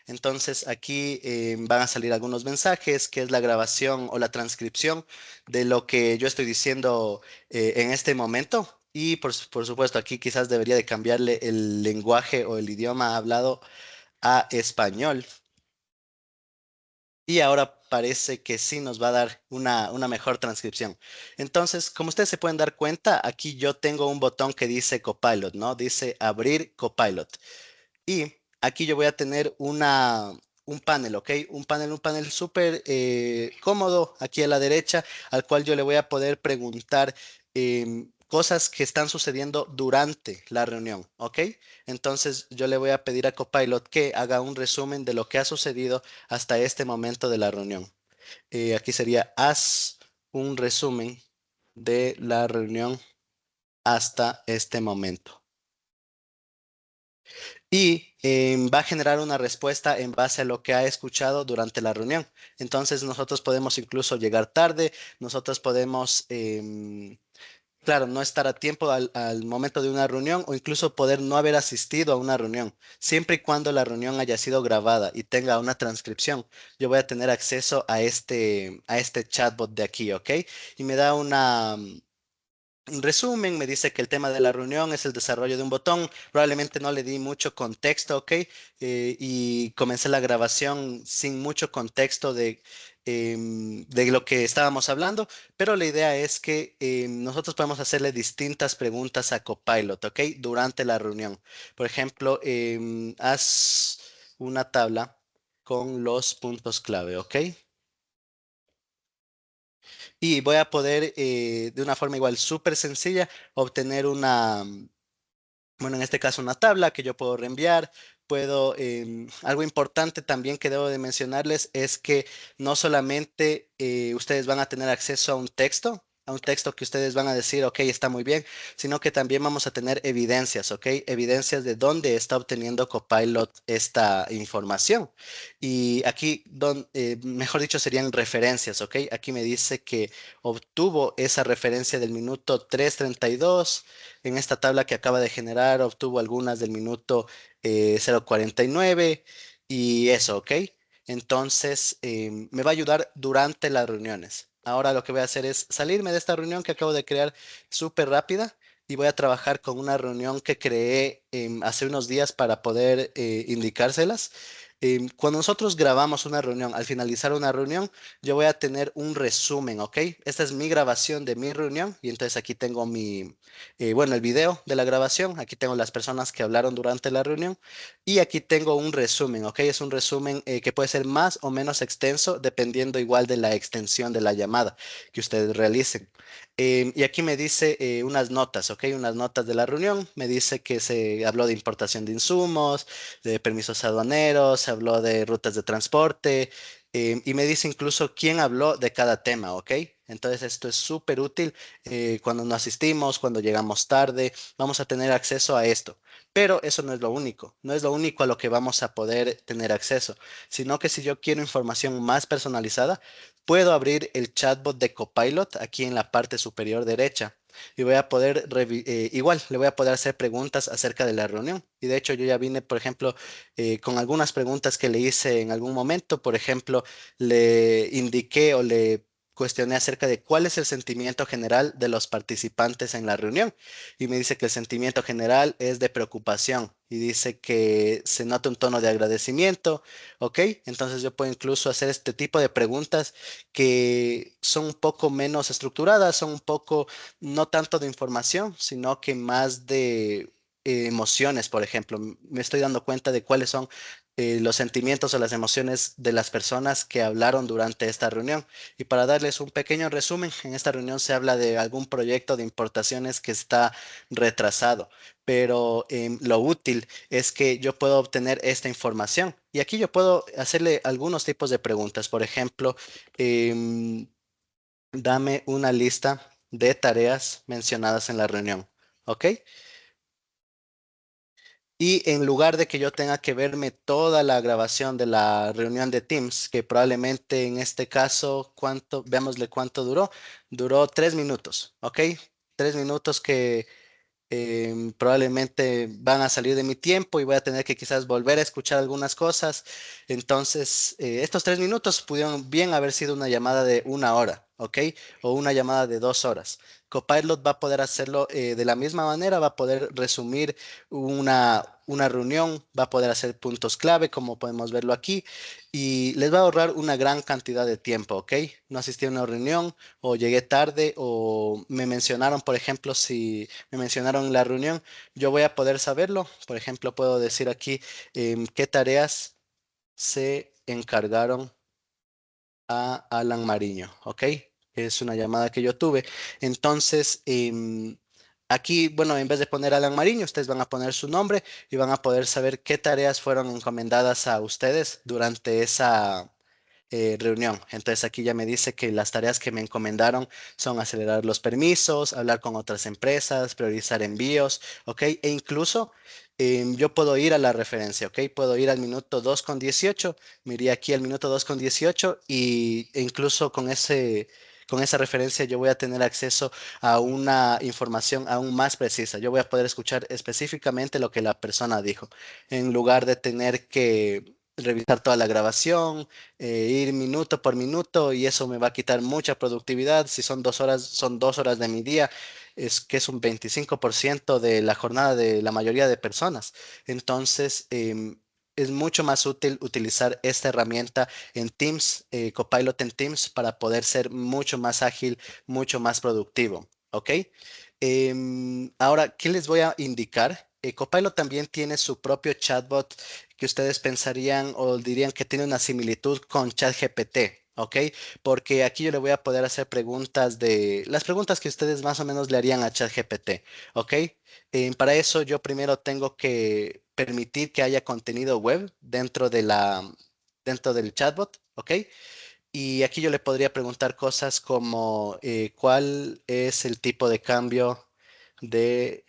Entonces aquí van a salir algunos mensajes, que es la grabación o la transcripción de lo que yo estoy diciendo en este momento. Y por supuesto, aquí quizás debería de cambiarle el lenguaje o el idioma hablado a español. Y ahora parece que sí nos va a dar una mejor transcripción. Entonces, como ustedes se pueden dar cuenta, aquí yo tengo un botón que dice Copilot, ¿no? Dice abrir Copilot. Y aquí yo voy a tener un panel, ¿ok? Un panel súper cómodo aquí a la derecha, al cual yo le voy a poder preguntar cosas que están sucediendo durante la reunión, ¿ok? Entonces yo le voy a pedir a Copilot que haga un resumen de lo que ha sucedido hasta este momento de la reunión. Aquí sería, haz un resumen de la reunión hasta este momento. Y va a generar una respuesta en base a lo que ha escuchado durante la reunión. Entonces nosotros podemos incluso llegar tarde, nosotros podemos, claro, no estar a tiempo al momento de una reunión o incluso poder no haber asistido a una reunión. Siempre y cuando la reunión haya sido grabada y tenga una transcripción, yo voy a tener acceso a este chatbot de aquí, ¿ok? Y me da un resumen, me dice que el tema de la reunión es el desarrollo de un botón. Probablemente no le di mucho contexto, ¿ok? Y comencé la grabación sin mucho contexto de lo que estábamos hablando, pero la idea es que nosotros podemos hacerle distintas preguntas a Copilot, ¿ok? Durante la reunión. Por ejemplo, haz una tabla con los puntos clave, ¿ok? Y voy a poder, de una forma igual súper sencilla, obtener bueno, en este caso una tabla que yo puedo reenviar. Puedo, algo importante también que debo de mencionarles es que no solamente ustedes van a tener acceso a un texto que ustedes van a decir, ok, está muy bien, sino que también vamos a tener evidencias, ok, evidencias de dónde está obteniendo Copilot esta información. Y aquí, mejor dicho, serían referencias, ok. Aquí me dice que obtuvo esa referencia del minuto 3:32 en esta tabla que acaba de generar, obtuvo algunas del minuto 0:49 y eso, ¿ok? Entonces, me va a ayudar durante las reuniones. Ahora lo que voy a hacer es salirme de esta reunión que acabo de crear súper rápida y voy a trabajar con una reunión que creé hace unos días para poder indicárselas. Cuando nosotros grabamos una reunión, al finalizar una reunión, yo voy a tener un resumen, ¿ok? Esta es mi grabación de mi reunión y entonces aquí tengo bueno, el video de la grabación, aquí tengo las personas que hablaron durante la reunión y aquí tengo un resumen, ¿ok? Es un resumen que puede ser más o menos extenso dependiendo igual de la extensión de la llamada que ustedes realicen. Y aquí me dice unas notas, ¿ok? Unas notas de la reunión. Me dice que se habló de importación de insumos, de permisos aduaneros, se habló de rutas de transporte y me dice incluso quién habló de cada tema, ¿ok? Entonces esto es súper útil cuando no asistimos, cuando llegamos tarde, vamos a tener acceso a esto. Pero eso no es lo único, no es lo único a lo que vamos a poder tener acceso, sino que si yo quiero información más personalizada, puedo abrir el chatbot de Copilot aquí en la parte superior derecha y voy a poder, igual, le voy a poder hacer preguntas acerca de la reunión. Y de hecho yo ya vine, por ejemplo, con algunas preguntas que le hice en algún momento. Por ejemplo, le indiqué o le cuestioné acerca de cuál es el sentimiento general de los participantes en la reunión. Y me dice que el sentimiento general es de preocupación y dice que se nota un tono de agradecimiento. ¿Ok? Entonces yo puedo incluso hacer este tipo de preguntas que son un poco menos estructuradas, son un poco no tanto de información, sino que más de emociones, por ejemplo. Me estoy dando cuenta de cuáles son los sentimientos o las emociones de las personas que hablaron durante esta reunión. Y para darles un pequeño resumen, en esta reunión se habla de algún proyecto de importaciones que está retrasado, pero lo útil es que yo puedo obtener esta información. Y aquí yo puedo hacerle algunos tipos de preguntas. Por ejemplo, em, dame una lista de tareas mencionadas en la reunión. ¿Ok? Y en lugar de que yo tenga que verme toda la grabación de la reunión de Teams, que probablemente en este caso, veámosle cuánto duró. Duró 3 minutos, ¿ok? 3 minutos que probablemente van a salir de mi tiempo y voy a tener que quizás volver a escuchar algunas cosas. Entonces, estos 3 minutos pudieron bien haber sido una llamada de 1 hora, ¿ok? O una llamada de 2 horas. Copilot va a poder hacerlo de la misma manera, va a poder resumir una reunión, va a poder hacer puntos clave, como podemos verlo aquí, y les va a ahorrar una gran cantidad de tiempo, ¿ok? No asistí a una reunión o llegué tarde o me mencionaron, por ejemplo, si me mencionaron en la reunión, yo voy a poder saberlo. Por ejemplo, puedo decir aquí qué tareas se encargaron a Alan Mariño, ¿ok? Es una llamada que yo tuve. Entonces, aquí, bueno, en vez de poner Alan Mariño, ustedes van a poner su nombre y van a poder saber qué tareas fueron encomendadas a ustedes durante esa reunión. Entonces aquí ya me dice que las tareas que me encomendaron son acelerar los permisos, hablar con otras empresas, priorizar envíos, ¿ok? E incluso yo puedo ir a la referencia, ¿ok? Puedo ir al minuto 2:18, me iría aquí al minuto 2:18 e incluso con esa referencia yo voy a tener acceso a una información aún más precisa. Yo voy a poder escuchar específicamente lo que la persona dijo, en lugar de tener que revisar toda la grabación, ir minuto por minuto y eso me va a quitar mucha productividad. Si son 2 horas, son 2 horas de mi día, es que es un 25% de la jornada de la mayoría de personas. Entonces, es mucho más útil utilizar esta herramienta en Teams, Copilot en Teams, para poder ser mucho más ágil, mucho más productivo. ¿Ok? Ahora, ¿qué les voy a indicar? Copilot también tiene su propio chatbot que ustedes pensarían o dirían que tiene una similitud con ChatGPT, ¿ok? Porque aquí yo le voy a poder hacer preguntas de las preguntas que ustedes más o menos le harían a ChatGPT, ¿ok? Para eso yo primero tengo que permitir que haya contenido web dentro del chatbot, ¿ok? Y aquí yo le podría preguntar cosas como ¿cuál es el tipo de cambio de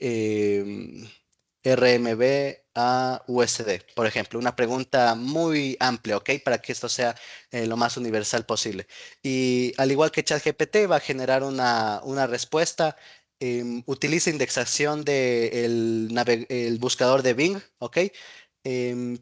RMB a USD? Por ejemplo, una pregunta muy amplia, ¿ok? Para que esto sea lo más universal posible. Y al igual que ChatGPT va a generar una respuesta. Utiliza indexación del buscador de Bing, ¿ok?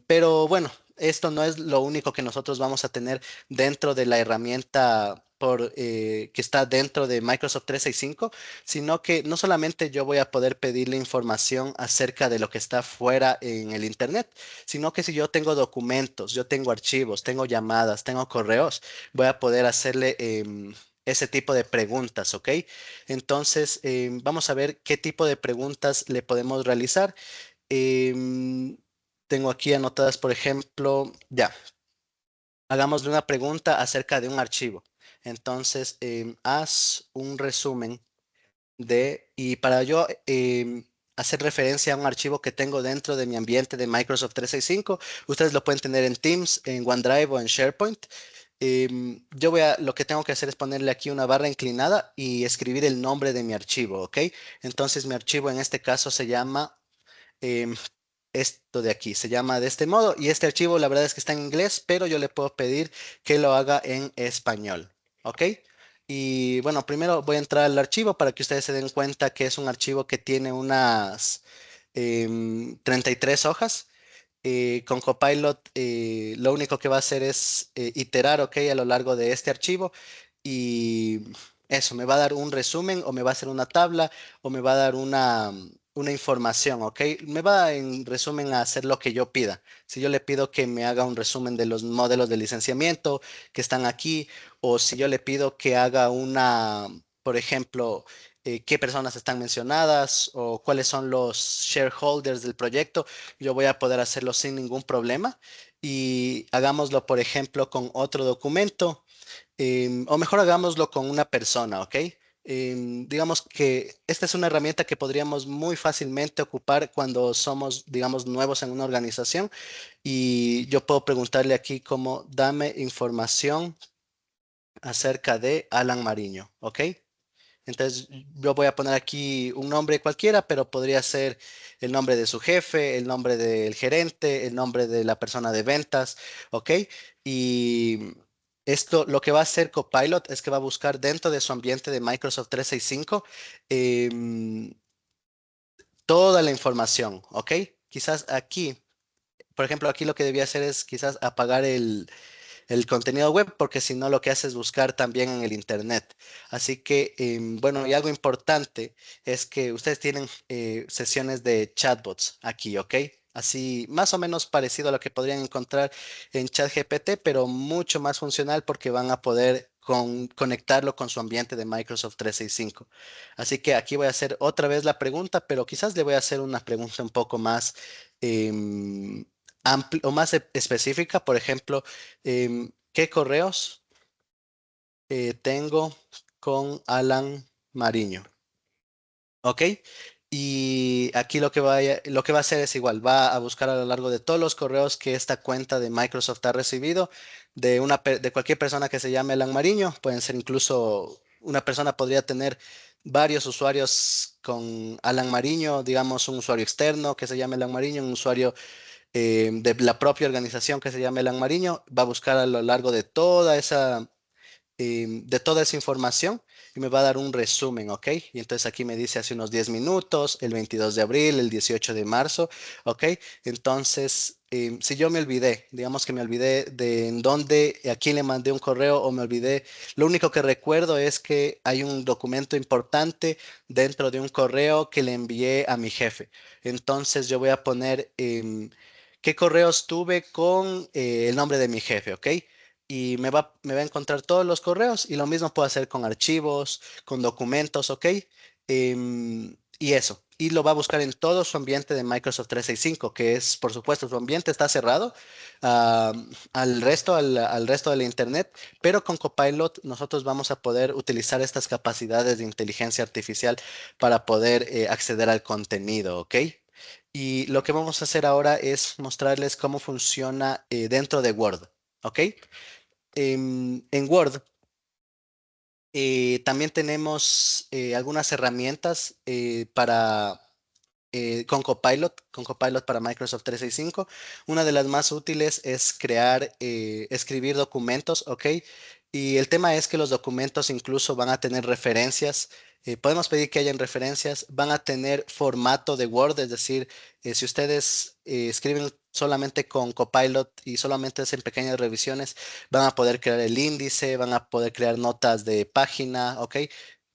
Pero bueno, esto no es lo único que nosotros vamos a tener dentro de la herramienta que está dentro de Microsoft 365, sino que no solamente yo voy a poder pedirle información acerca de lo que está fuera en el Internet, sino que si yo tengo documentos, yo tengo archivos, tengo llamadas, tengo correos, voy a poder hacerle ese tipo de preguntas, ¿ok? Entonces, vamos a ver qué tipo de preguntas le podemos realizar. Em, Tengo aquí anotadas, por ejemplo, ya, hagámosle una pregunta acerca de un archivo. Entonces, haz un resumen y para yo hacer referencia a un archivo que tengo dentro de mi ambiente de Microsoft 365, ustedes lo pueden tener en Teams, en OneDrive o en SharePoint. Lo que tengo que hacer es ponerle aquí una barra inclinada y escribir el nombre de mi archivo, ¿ok? Entonces, mi archivo en este caso se llama em, esto de aquí. Se llama de este modo y este archivo la verdad es que está en inglés, pero yo le puedo pedir que lo haga en español. ¿Ok? Y bueno, primero voy a entrar al archivo para que ustedes se den cuenta que es un archivo que tiene unas 33 hojas. Con Copilot lo único que va a hacer es iterar, ¿ok? A lo largo de este archivo y eso, me va a dar un resumen o me va a hacer una tabla o me va a dar una información, ¿ok? Me va en resumen a hacer lo que yo pida. Si yo le pido que me haga un resumen de los modelos de licenciamiento que están aquí o si yo le pido que haga por ejemplo, qué personas están mencionadas o cuáles son los shareholders del proyecto, yo voy a poder hacerlo sin ningún problema. Y hagámoslo, por ejemplo, con otro documento, o mejor hagámoslo con una persona, ¿ok? Digamos que esta es una herramienta que podríamos muy fácilmente ocupar cuando somos, digamos, nuevos en una organización. Y yo puedo preguntarle aquí como, dame información acerca de Alan Mariño, ¿ok? Entonces yo voy a poner aquí un nombre cualquiera, pero podría ser el nombre de su jefe, el nombre del gerente, el nombre de la persona de ventas, ¿ok? Y esto lo que va a hacer Copilot es que va a buscar dentro de su ambiente de Microsoft 365 em, toda la información, ¿ok? Quizás aquí, por ejemplo, aquí lo que debía hacer es quizás apagar el contenido web, porque si no lo que hace es buscar también en el internet. Así que, bueno, y algo importante es que ustedes tienen sesiones de chatbots aquí, ¿ok? Así, más o menos parecido a lo que podrían encontrar en ChatGPT, pero mucho más funcional porque van a poder conectarlo con su ambiente de Microsoft 365. Así que aquí voy a hacer otra vez la pregunta, pero quizás le voy a hacer una pregunta un poco más em, o más específica. Por ejemplo, ¿qué correos tengo con Alan Mariño? ¿Ok? Y aquí lo que va a hacer es igual, va a buscar a lo largo de todos los correos que esta cuenta de Microsoft ha recibido de cualquier persona que se llame Alan Mariño. Pueden ser incluso, una persona podría tener varios usuarios con Alan Mariño, digamos un usuario externo que se llame Alan Mariño, un usuario de la propia organización que se llama Elan Mariño, va a buscar a lo largo de toda esa información y me va a dar un resumen, ¿ok? Y entonces aquí me dice hace unos 10 minutos, el 22 de abril, el 18 de marzo, ¿ok? Entonces, si yo me olvidé, digamos que me olvidé de en dónde, a quién le mandé un correo o me olvidé, lo único que recuerdo es que hay un documento importante dentro de un correo que le envié a mi jefe. Entonces yo voy a poner qué correos tuve con el nombre de mi jefe, ¿ok? Y me va a encontrar todos los correos y lo mismo puedo hacer con archivos, con documentos, ¿ok? Y eso. Y lo va a buscar en todo su ambiente de Microsoft 365, que es, por supuesto, su ambiente está cerrado ah, al resto de la Internet, pero con Copilot nosotros vamos a poder utilizar estas capacidades de inteligencia artificial para poder acceder al contenido, ¿ok? Y lo que vamos a hacer ahora es mostrarles cómo funciona dentro de Word, ¿ok? En Word también tenemos algunas herramientas con Copilot para Microsoft 365. Una de las más útiles es escribir documentos, ¿ok? Y el tema es que los documentos incluso van a tener referencias. Podemos pedir que hayan referencias, van a tener formato de Word, es decir, si ustedes escriben solamente con Copilot y solamente hacen pequeñas revisiones, van a poder crear el índice, van a poder crear notas de página, ¿ok?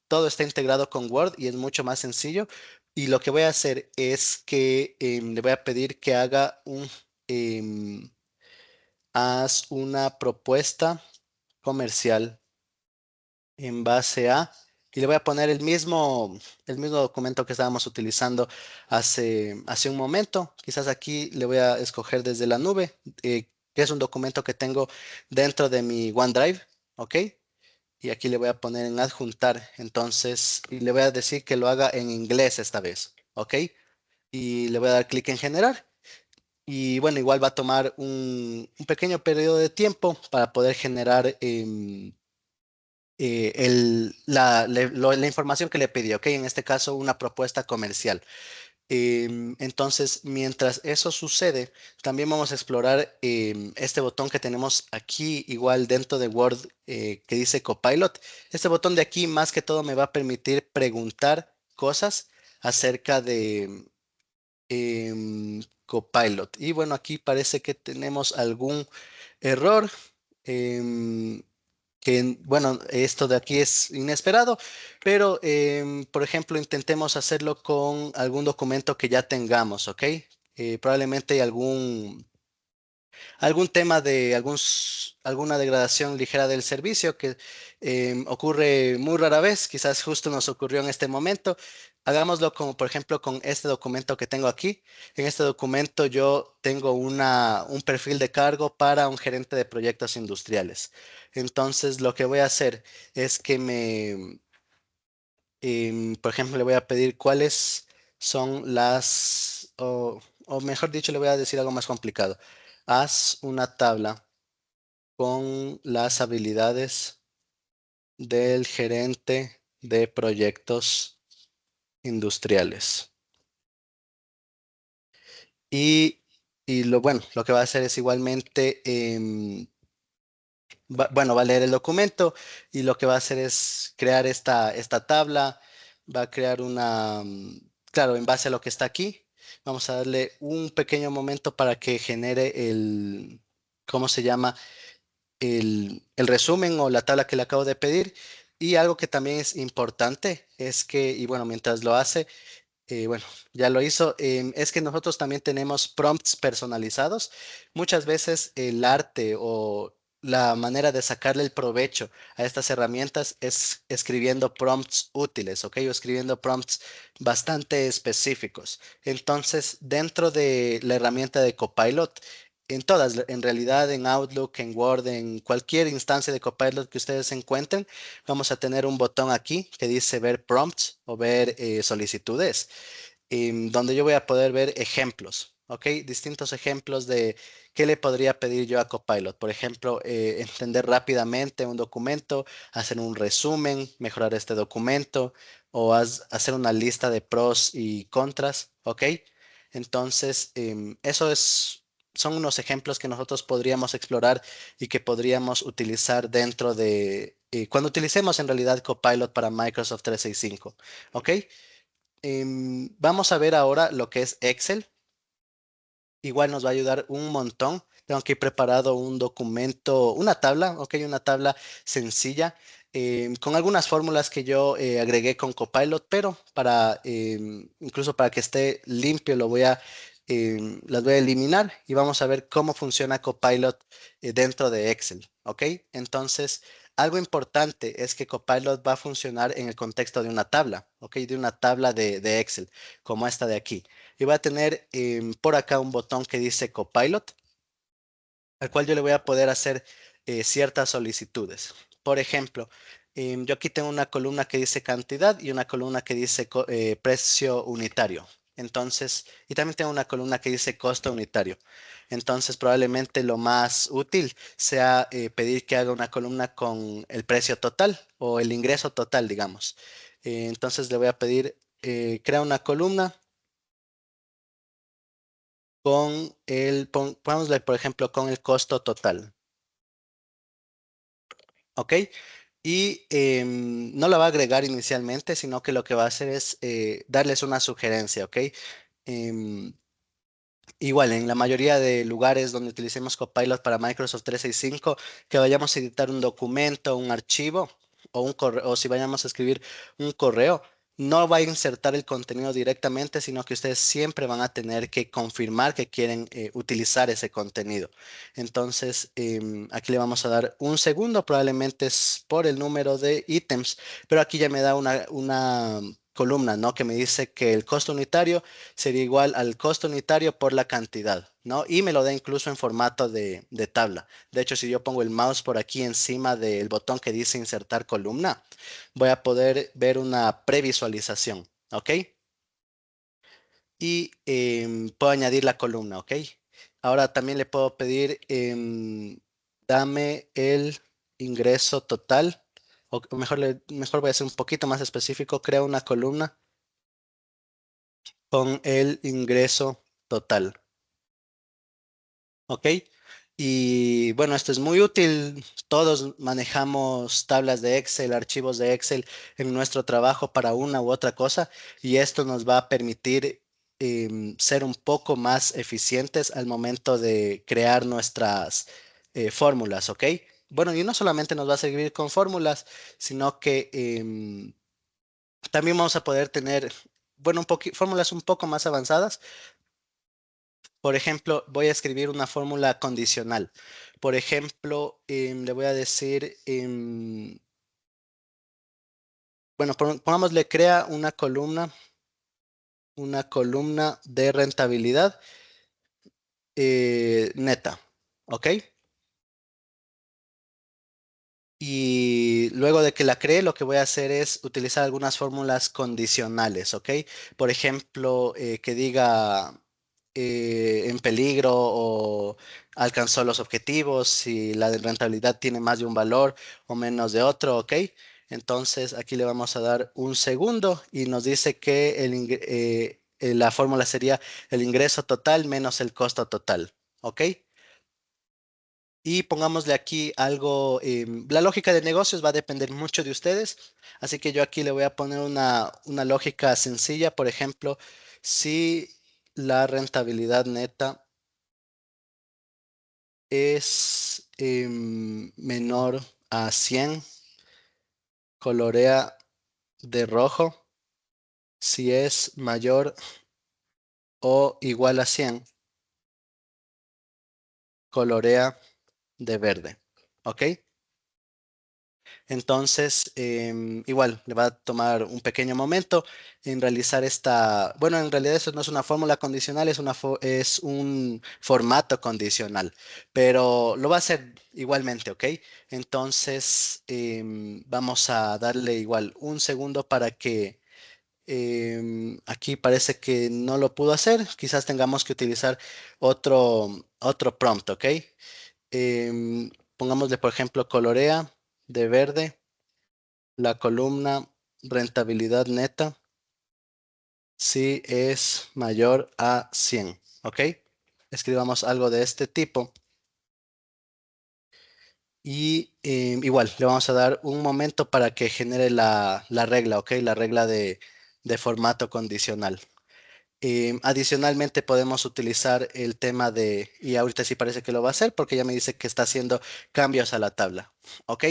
Todo está integrado con Word y es mucho más sencillo. Y lo que voy a hacer es que le voy a pedir que em, haz una propuesta comercial en base a, y le voy a poner el mismo documento que estábamos utilizando hace un momento. Quizás aquí le voy a escoger desde la nube, que es un documento que tengo dentro de mi OneDrive, ¿ok? Y aquí le voy a poner en adjuntar, entonces, y le voy a decir que lo haga en inglés esta vez, ¿ok? Y le voy a dar clic en generar. Y bueno, igual va a tomar un pequeño periodo de tiempo para poder generar la información que le pidió, ¿ok? En este caso, una propuesta comercial. Entonces, mientras eso sucede, también vamos a explorar este botón que tenemos aquí, igual dentro de Word, que dice Copilot. Este botón de aquí, más que todo, me va a permitir preguntar cosas acerca de Copilot. Y bueno, aquí parece que tenemos algún error. em, bueno, esto de aquí es inesperado, pero por ejemplo, intentemos hacerlo con algún documento que ya tengamos, ¿ok? Probablemente algún tema de alguna degradación ligera del servicio que ocurre muy rara vez, quizás justo nos ocurrió en este momento. Hagámoslo como por ejemplo con este documento que tengo aquí. En este documento yo tengo un perfil de cargo para un gerente de proyectos industriales. Entonces lo que voy a hacer es que por ejemplo, le voy a pedir cuáles son o mejor dicho, le voy a decir algo más complicado. Haz una tabla con las habilidades del gerente de proyectos industriales. Y, lo que va a hacer es igualmente, bueno, va a leer el documento y lo que va a hacer es crear esta tabla, va a crear claro, en base a lo que está aquí, vamos a darle un pequeño momento para que genere ¿cómo se llama? El resumen o la tabla que le acabo de pedir. Y algo que también es importante es que, y bueno, mientras lo hace, bueno, ya lo hizo. Es que nosotros también tenemos prompts personalizados. Muchas veces el arte o la manera de sacarle el provecho a estas herramientas es escribiendo prompts útiles, ¿ok? O escribiendo prompts bastante específicos. Entonces, dentro de la herramienta de Copilot, en todas, en realidad, en Outlook, en Word, en cualquier instancia de Copilot que ustedes encuentren, vamos a tener un botón aquí que dice ver prompts o ver solicitudes, donde yo voy a poder ver ejemplos, ¿ok? Distintos ejemplos de qué le podría pedir yo a Copilot. Por ejemplo, entender rápidamente un documento, hacer un resumen, mejorar este documento o hacer una lista de pros y contras, ¿ok? Entonces, son unos ejemplos que nosotros podríamos explorar y que podríamos utilizar dentro cuando utilicemos en realidad Copilot para Microsoft 365, ¿ok? Vamos a ver ahora lo que es Excel. Igual nos va a ayudar un montón. Tengo aquí preparado un documento, una tabla, ok, una tabla sencilla con algunas fórmulas que yo agregué con Copilot, pero incluso para que esté limpio, las voy a eliminar y vamos a ver cómo funciona Copilot dentro de Excel, ok. Entonces, algo importante es que Copilot va a funcionar en el contexto de una tabla, ok, de una tabla de Excel, como esta de aquí. Y voy a tener por acá un botón que dice Copilot, al cual yo le voy a poder hacer ciertas solicitudes. Por ejemplo, yo aquí tengo una columna que dice cantidad y una columna que dice precio unitario. Entonces, y también tengo una columna que dice costo unitario. Entonces, probablemente lo más útil sea pedir que haga una columna con el precio total o el ingreso total, digamos. Entonces, le voy a pedir, crea una columna pongámosle, por ejemplo, con el costo total, ¿ok? Y no la va a agregar inicialmente, sino que lo que va a hacer es darles una sugerencia, ¿ok? Em, Igual, en la mayoría de lugares donde utilicemos Copilot para Microsoft 365, que vayamos a editar un documento, un archivo o un correo, o si vayamos a escribir un correo, no va a insertar el contenido directamente, sino que ustedes siempre van a tener que confirmar que quieren utilizar ese contenido. Entonces, aquí le vamos a dar un segundo, probablemente es por el número de ítems, pero aquí ya me da una columna, ¿no? Que me dice que el costo unitario sería igual al costo unitario por la cantidad, ¿no? Y me lo da incluso en formato de tabla. De hecho, si yo pongo el mouse por aquí encima del botón que dice insertar columna, voy a poder ver una previsualización, ¿ok? Y puedo añadir la columna, ¿ok? Ahora también le puedo pedir, dame el ingreso total, o mejor voy a ser un poquito más específico, crea una columna con el ingreso total. ¿Ok? Y bueno, esto es muy útil. Todos manejamos tablas de Excel, archivos de Excel en nuestro trabajo para una u otra cosa y esto nos va a permitir ser un poco más eficientes al momento de crear nuestras fórmulas, ¿ok? Bueno, y no solamente nos va a servir con fórmulas, sino que también vamos a poder tener, bueno, fórmulas un poco más avanzadas. Por ejemplo, voy a escribir una fórmula condicional. Por ejemplo, le voy a decir, bueno, pongámosle crea una columna de rentabilidad neta, ¿ok? Y luego de que la cree, lo que voy a hacer es utilizar algunas fórmulas condicionales, ¿ok? Por ejemplo, que diga en peligro o alcanzó los objetivos, si la de rentabilidad tiene más de un valor o menos de otro, ¿ok? Entonces aquí le vamos a dar un segundo y nos dice que la fórmula sería el ingreso total menos el costo total. ¿Ok? Y pongámosle aquí algo, la lógica de negocios va a depender mucho de ustedes, así que yo aquí le voy a poner una lógica sencilla, por ejemplo, si la rentabilidad neta es menor a 100, colorea de rojo; si es mayor o igual a 100, colorea de verde. ¿Ok? Entonces, igual, le va a tomar un pequeño momento en realizar esta, bueno, en realidad eso no es una fórmula condicional, es un formato condicional, pero lo va a hacer igualmente, ¿ok? Entonces, vamos a darle igual un segundo para que, aquí parece que no lo pudo hacer, quizás tengamos que utilizar otro prompt, ¿ok? Pongámosle, por ejemplo, colorea de verde la columna rentabilidad neta si es mayor a 100. ¿Ok? Escribamos algo de este tipo y igual le vamos a dar un momento para que genere la regla, ¿ok? La regla de formato condicional. Adicionalmente podemos utilizar el tema de, y ahorita sí parece que lo va a hacer porque ya me dice que está haciendo cambios a la tabla, ¿ok?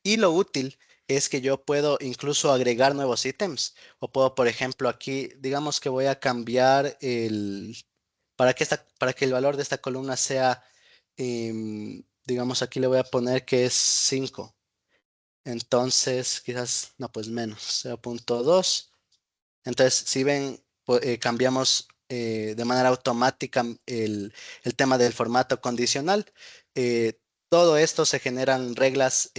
Y lo útil es que yo puedo incluso agregar nuevos ítems o puedo, por ejemplo, aquí, digamos que voy a cambiar para que el valor de esta columna sea, digamos aquí le voy a poner que es 5. Entonces, quizás, no, pues menos, 0.2. Entonces, si ven, cambiamos de manera automática el tema del formato condicional. Eh, Todo esto se generan reglas,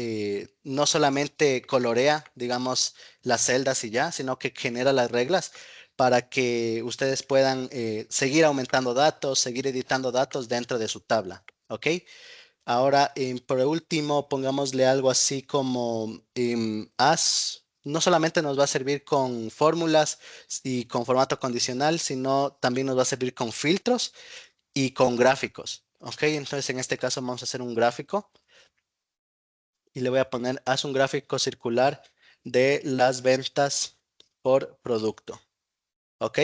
no solamente colorea, digamos, las celdas y ya, sino que genera las reglas para que ustedes puedan seguir aumentando datos, seguir editando datos dentro de su tabla. ¿Ok? Ahora, por último, pongámosle algo así como as. No solamente nos va a servir con fórmulas y con formato condicional, sino también nos va a servir con filtros y con gráficos. Ok, entonces en este caso vamos a hacer un gráfico y le voy a poner, haz un gráfico circular de las ventas por producto. Ok,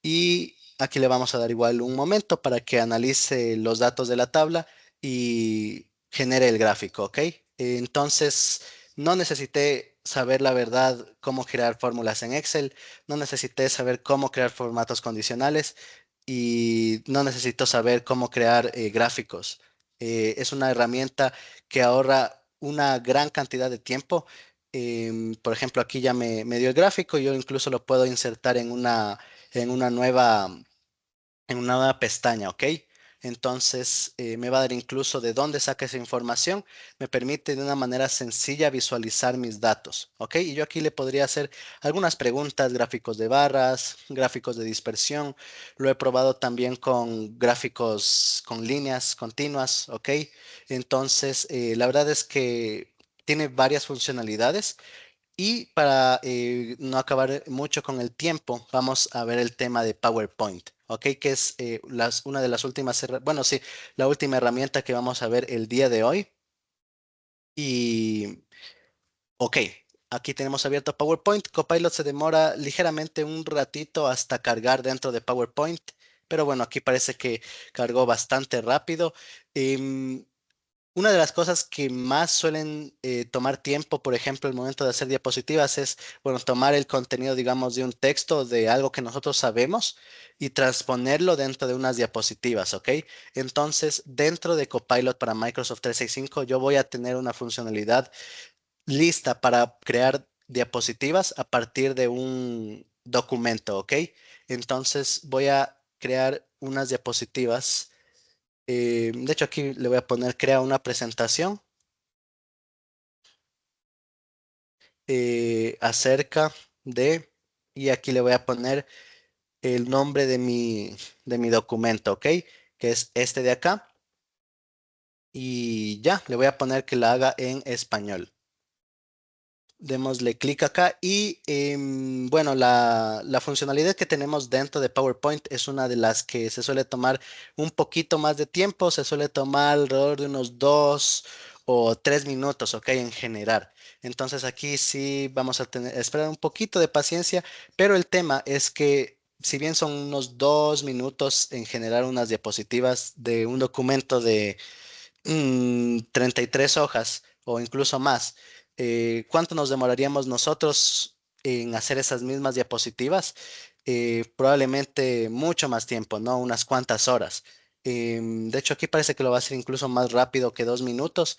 y aquí le vamos a dar igual un momento para que analice los datos de la tabla y genere el gráfico, ¿ok? Entonces, no necesité saber la verdad cómo crear fórmulas en Excel, no necesité saber cómo crear formatos condicionales y no necesito saber cómo crear gráficos. Es una herramienta que ahorra una gran cantidad de tiempo. Por ejemplo, aquí ya me dio el gráfico, yo incluso lo puedo insertar en una en una nueva pestaña, ¿ok? Entonces me va a dar incluso de dónde saca esa información, me permite de una manera sencilla visualizar mis datos, ¿ok? Y yo aquí le podría hacer algunas preguntas, gráficos de barras, gráficos de dispersión, lo he probado también con gráficos con líneas continuas, ¿ok? Entonces, la verdad es que tiene varias funcionalidades. Y para no acabar mucho con el tiempo, vamos a ver el tema de PowerPoint, ¿ok? Que es una de las últimas, bueno, sí, la última herramienta que vamos a ver el día de hoy. Y, ok, aquí tenemos abierto PowerPoint. Copilot se demora ligeramente un ratito hasta cargar dentro de PowerPoint, pero bueno, aquí parece que cargó bastante rápido. Em, una de las cosas que más suelen tomar tiempo, por ejemplo, el momento de hacer diapositivas es, bueno, tomar el contenido, digamos, de un texto, de algo que nosotros sabemos y transponerlo dentro de unas diapositivas, ¿ok? Entonces, dentro de Copilot para Microsoft 365, yo voy a tener una funcionalidad lista para crear diapositivas a partir de un documento, ¿ok? Entonces, voy a crear unas diapositivas. De hecho, aquí le voy a poner crea una presentación acerca de, y aquí le voy a poner el nombre de mi documento, ¿ok? Que es este de acá. Y ya, le voy a poner que la haga en español. Démosle clic acá y bueno, la funcionalidad que tenemos dentro de PowerPoint es una de las que se suele tomar un poquito más de tiempo, se suele tomar alrededor de unos 2 o 3 minutos, ¿ok? En general. Entonces aquí sí vamos a tener, esperar un poquito de paciencia, pero el tema es que si bien son unos 2 minutos en generar unas diapositivas de un documento de 33 hojas o incluso más. ¿Cuánto nos demoraríamos nosotros en hacer esas mismas diapositivas? Probablemente mucho más tiempo, ¿no? Unas cuantas horas. De hecho, aquí parece que lo va a hacer incluso más rápido que 2 minutos.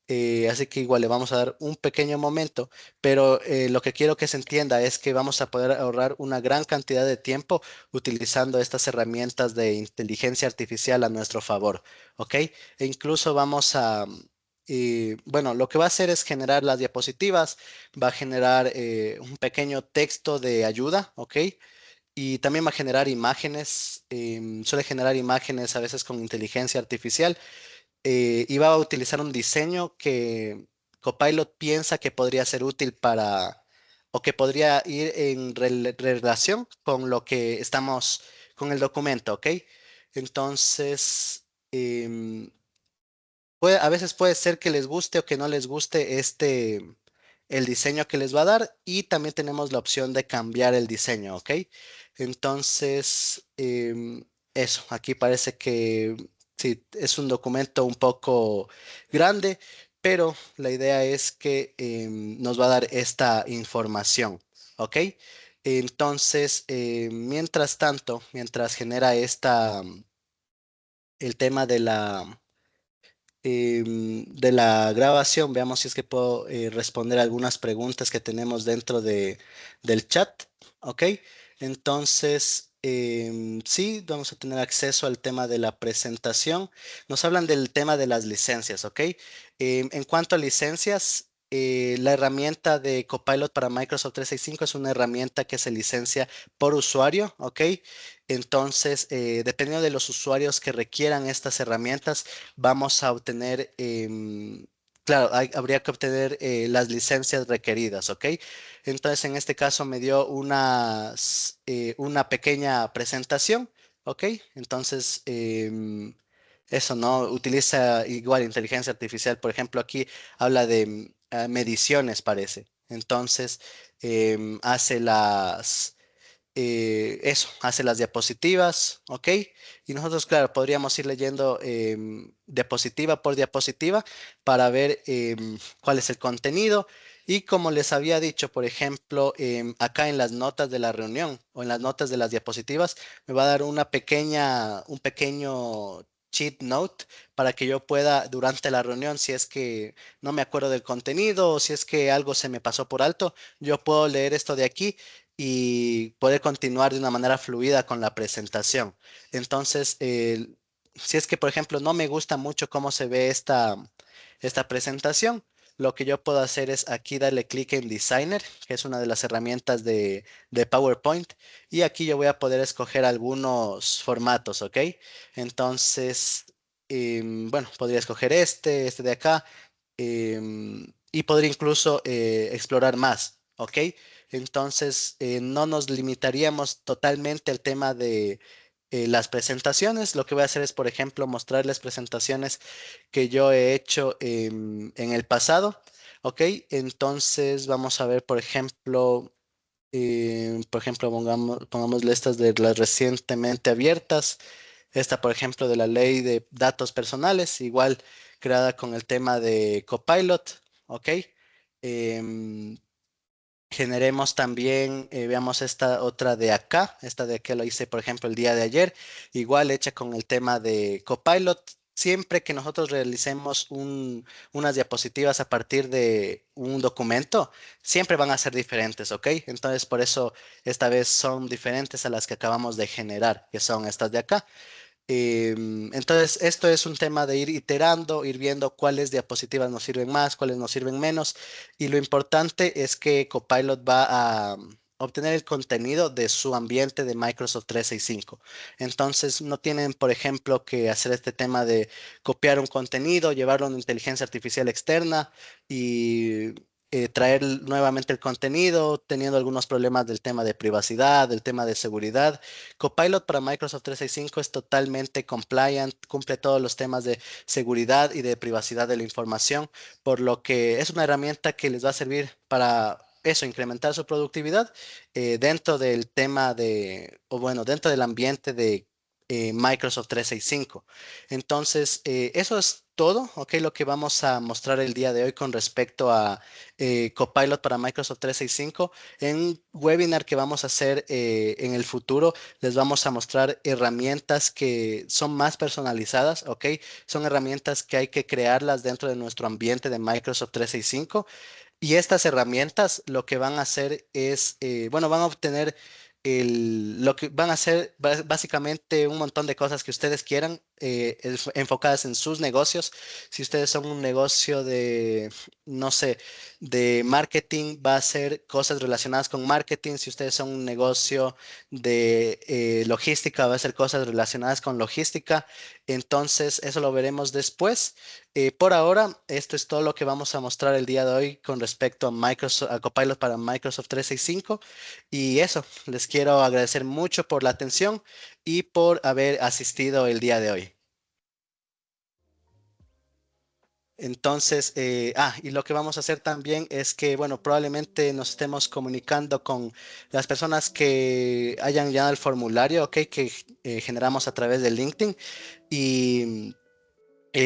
Así que igual le vamos a dar un pequeño momento, pero lo que quiero que se entienda es que vamos a poder ahorrar una gran cantidad de tiempo utilizando estas herramientas de inteligencia artificial a nuestro favor, ¿ok? E incluso vamos a, bueno, lo que va a hacer es generar las diapositivas, va a generar un pequeño texto de ayuda, ¿ok? Y también va a generar imágenes, suele generar imágenes a veces con inteligencia artificial y va a utilizar un diseño que Copilot piensa que podría ser útil para, o que podría ir en relación con lo que estamos, con el documento, ¿ok? Entonces, a veces puede ser que les guste o que no les guste el diseño que les va a dar y también tenemos la opción de cambiar el diseño, ¿ok? Entonces, eso, aquí parece que sí, es un documento un poco grande, pero la idea es que nos va a dar esta información, ¿ok? Entonces, mientras tanto, mientras genera el tema de la grabación, veamos si es que puedo responder algunas preguntas que tenemos dentro del chat, ¿ok? Entonces, sí, vamos a tener acceso al tema de la presentación. Nos hablan del tema de las licencias, ¿ok? En cuanto a licencias, la herramienta de Copilot para Microsoft 365 es una herramienta que se licencia por usuario, ¿ok? Entonces, dependiendo de los usuarios que requieran estas herramientas, vamos a obtener, claro, habría que obtener las licencias requeridas, ¿ok? Entonces, en este caso me dio una pequeña presentación, ¿ok? Entonces, eso, ¿no? Utiliza igual inteligencia artificial, por ejemplo, aquí habla de mediciones, parece. Entonces, hace eso, hace las diapositivas, ¿ok? Y nosotros, claro, podríamos ir leyendo diapositiva por diapositiva para ver cuál es el contenido. Y como les había dicho, por ejemplo, acá en las notas de la reunión o en las notas de las diapositivas, me va a dar un pequeño cheat note para que yo pueda, durante la reunión, si es que no me acuerdo del contenido o si es que algo se me pasó por alto, yo puedo leer esto de aquí y poder continuar de una manera fluida con la presentación. Entonces, si es que, por ejemplo, no me gusta mucho cómo se ve esta presentación, lo que yo puedo hacer es aquí darle clic en Designer, que es una de las herramientas de PowerPoint, y aquí yo voy a poder escoger algunos formatos, ¿ok? Entonces, bueno, podría escoger este de acá, y podría incluso explorar más, ¿ok? Entonces, no nos limitaríamos totalmente al tema de las presentaciones. Lo que voy a hacer es, por ejemplo, mostrarles presentaciones que yo he hecho en el pasado, ¿ok? Entonces, vamos a ver, por ejemplo, pongámosle estas de las recientemente abiertas. Esta, por ejemplo, de la ley de datos personales, igual creada con el tema de Copilot, ¿ok? Em, Generemos también, veamos esta otra de acá, esta de que lo hice, por ejemplo, el día de ayer, igual hecha con el tema de Copilot. Siempre que nosotros realicemos unas diapositivas a partir de un documento, siempre van a ser diferentes, ¿ok? Entonces, por eso esta vez son diferentes a las que acabamos de generar, que son estas de acá. Entonces, esto es un tema de ir iterando, ir viendo cuáles diapositivas nos sirven más, cuáles nos sirven menos. Y lo importante es que Copilot va a obtener el contenido de su ambiente de Microsoft 365. Entonces, no tienen, por ejemplo, que hacer este tema de copiar un contenido, llevarlo a una inteligencia artificial externa y traer nuevamente el contenido, teniendo algunos problemas del tema de privacidad, del tema de seguridad. Copilot para Microsoft 365 es totalmente compliant, cumple todos los temas de seguridad y de privacidad de la información, por lo que es una herramienta que les va a servir para eso, incrementar su productividad dentro del tema de, o bueno, dentro del ambiente de Microsoft 365. Entonces, eso es todo, ¿ok? Lo que vamos a mostrar el día de hoy con respecto a Copilot para Microsoft 365. En un webinar que vamos a hacer en el futuro, les vamos a mostrar herramientas que son más personalizadas, ¿ok? Son herramientas que hay que crearlas dentro de nuestro ambiente de Microsoft 365. Y estas herramientas lo que van a hacer es, bueno, van a obtener lo que van a hacer básicamente un montón de cosas que ustedes quieran, enfocadas en sus negocios. Si ustedes son un negocio de, no sé, de marketing, va a ser cosas relacionadas con marketing. Si ustedes son un negocio de logística, va a ser cosas relacionadas con logística. Entonces, eso lo veremos después. Por ahora, esto es todo lo que vamos a mostrar el día de hoy con respecto a Microsoft, a Copilot para Microsoft 365. Y eso, les quiero agradecer mucho por la atención y por haber asistido el día de hoy. Entonces, y lo que vamos a hacer también es que, bueno, probablemente nos estemos comunicando con las personas que hayan llenado el formulario, ¿ok? Que generamos a través de LinkedIn. Y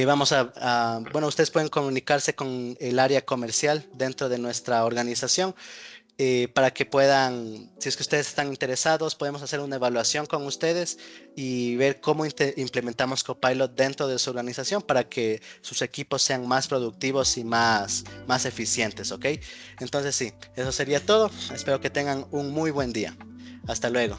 vamos bueno, ustedes pueden comunicarse con el área comercial dentro de nuestra organización para que puedan, si es que ustedes están interesados, podemos hacer una evaluación con ustedes y ver cómo implementamos Copilot dentro de su organización para que sus equipos sean más productivos y más eficientes, ¿ok? Entonces sí, eso sería todo. Espero que tengan un muy buen día. Hasta luego.